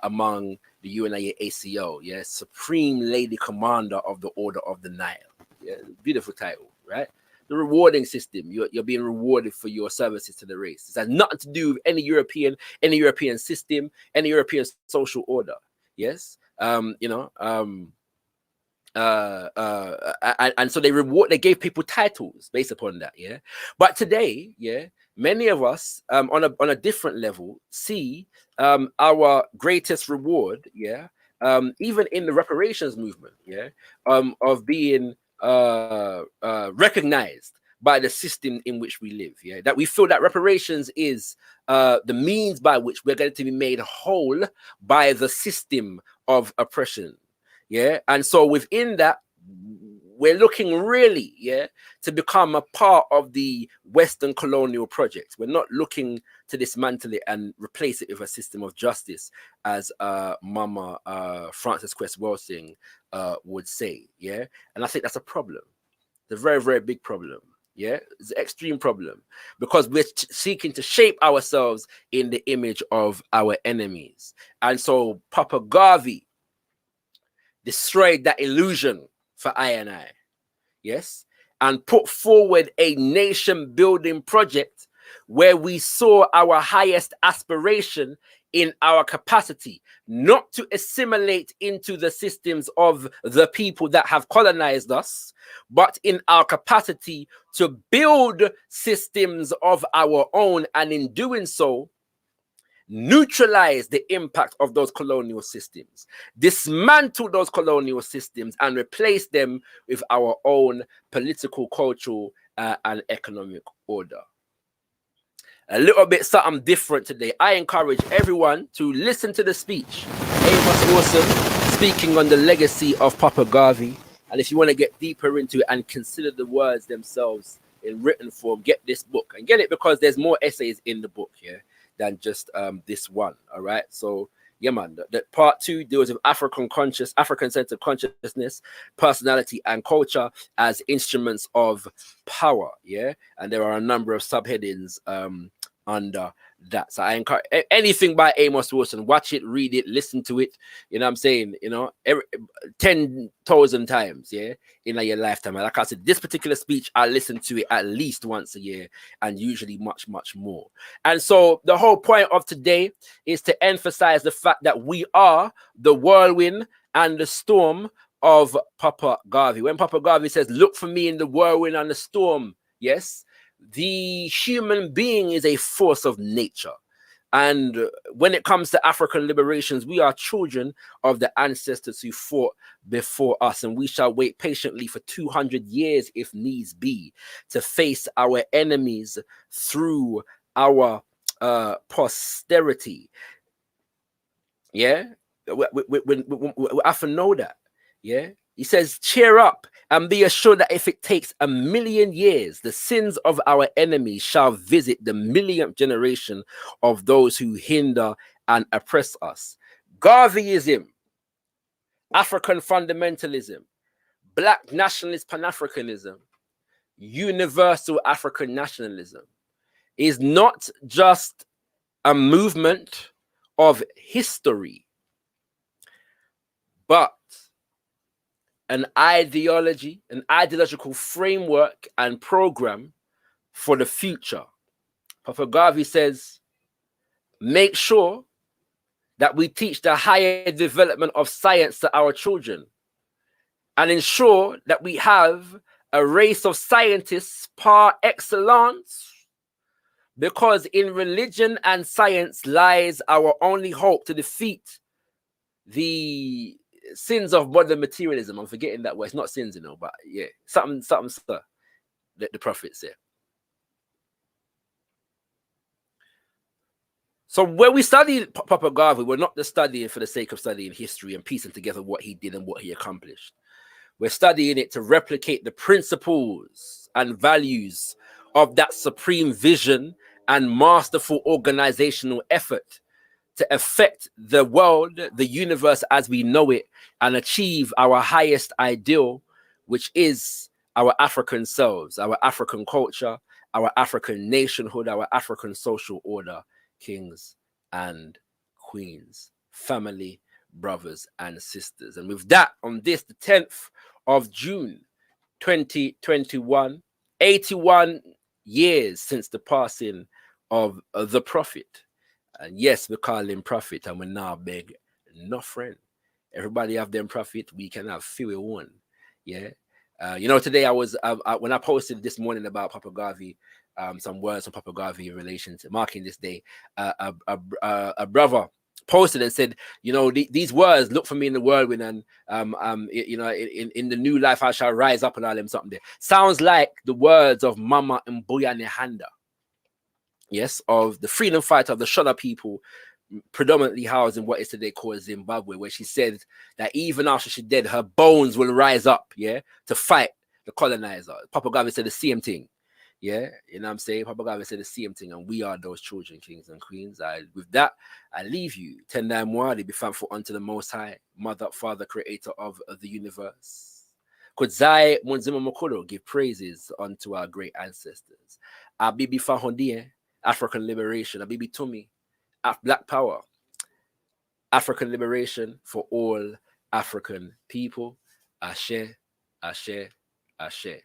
among the UNIA ACO, yeah, Supreme Lady Commander of the Order of the Nile, yeah, beautiful title, right? The rewarding system, you're being rewarded for your services to the race. It has nothing to do with any European system, any European social order. Yes, and so they gave people titles based upon that. Yeah, but today, yeah, many of us on a different level see our greatest reward, yeah, even in the reparations movement, yeah, of being recognized by the system in which we live. Yeah, that we feel that reparations is the means by which we're going to be made whole by the system of oppression. Yeah, and so within that, we're looking really, to become a part of the Western colonial project. We're not looking to dismantle it and replace it with a system of justice, as Mama Frances Cress Welsing would say, and I think that's a problem. It's a very, very big problem. It's an extreme problem, because we're seeking to shape ourselves in the image of our enemies. And so Papa Garvey destroyed that illusion for I and I, and put forward a nation building project where we saw our highest aspiration in our capacity not to assimilate into the systems of the people that have colonized us, but in our capacity to build systems of our own, and in doing so, neutralize the impact of those colonial systems, dismantle those colonial systems, and replace them with our own political, cultural, and economic order. A little bit something different today. I encourage everyone to listen to the speech. Amos Wilson speaking on the legacy of Papa Garvey. And if you want to get deeper into it and consider the words themselves in written form, get this book. And get it because there's more essays in the book than just this one. All right. So, man, that part 2 deals with African-centered consciousness, personality, and culture as instruments of power. And there are a number of subheadings under that. So I encourage anything by Amos Wilson, watch it, read it, listen to it. You know what I'm saying? 10,000 times, in your lifetime. And like I said, this particular speech, I listen to it at least once a year, and usually much, much more. And so the whole point of today is to emphasize the fact that we are the whirlwind and the storm of Papa Garvey. When Papa Garvey says, "Look for me in the whirlwind and the storm," the human being is a force of nature. And when it comes to African liberations, we are children of the ancestors who fought before us, and we shall wait patiently for 200 years, if needs be, to face our enemies through our posterity. We have to know that. He says, cheer up and be assured that if it takes 1,000,000 years, the sins of our enemies shall visit the 1,000,000th generation of those who hinder and oppress us. Garveyism, African fundamentalism, Black nationalist Pan-Africanism, Universal Afrikan Nationalism is not just a movement of history, but an ideology, an ideological framework and program for the future. Papa Garvey says, make sure that we teach the higher development of science to our children, and ensure that we have a race of scientists par excellence, because in religion and science lies our only hope to defeat the sins of modern materialism. I'm forgetting that word. It's not sins, but something sir, that the prophet said. So when we study Papa Garvey, we're not just studying for the sake of studying history and piecing together what he did and what he accomplished. We're studying it to replicate the principles and values of that supreme vision and masterful organizational effort to affect the world, the universe as we know it, and achieve our highest ideal, which is our African selves, our African culture, our African nationhood, our African social order, kings and queens, family, brothers and sisters. And with that, on this, the 10th of June, 2021, 81 years since the passing of the prophet. And yes, we call him prophet, and we now beg no friend. Everybody have them prophet, we can have few one. Today I was when I posted this morning about Papa Garvey, some words from Papa Garvey in relation to marking this day, a brother posted and said, these words, look for me in the whirlwind, and in the new life I shall rise up, and all them something there. Sounds like the words of Mama Mbuya Nehanda. Yes, of the freedom fighter of the Shona people predominantly housed in what is today called Zimbabwe, where she said that even after she's dead, her bones will rise up, yeah, to fight the colonizer. Papa Garvey said the same thing. Yeah, you know what I'm saying? Papa Garvey said the same thing, and we are those children, kings and queens. With that, I leave you. Tendai Mwadi, be thankful unto the Most High, Mother, Father, Creator of the universe. Kudzai Munzima Mokoro, give praises unto our great ancestors. Abibi Fahondie, African liberation. Abibi Tumi, Black power. African liberation for all African people. Ashe, Ashe, Ashe.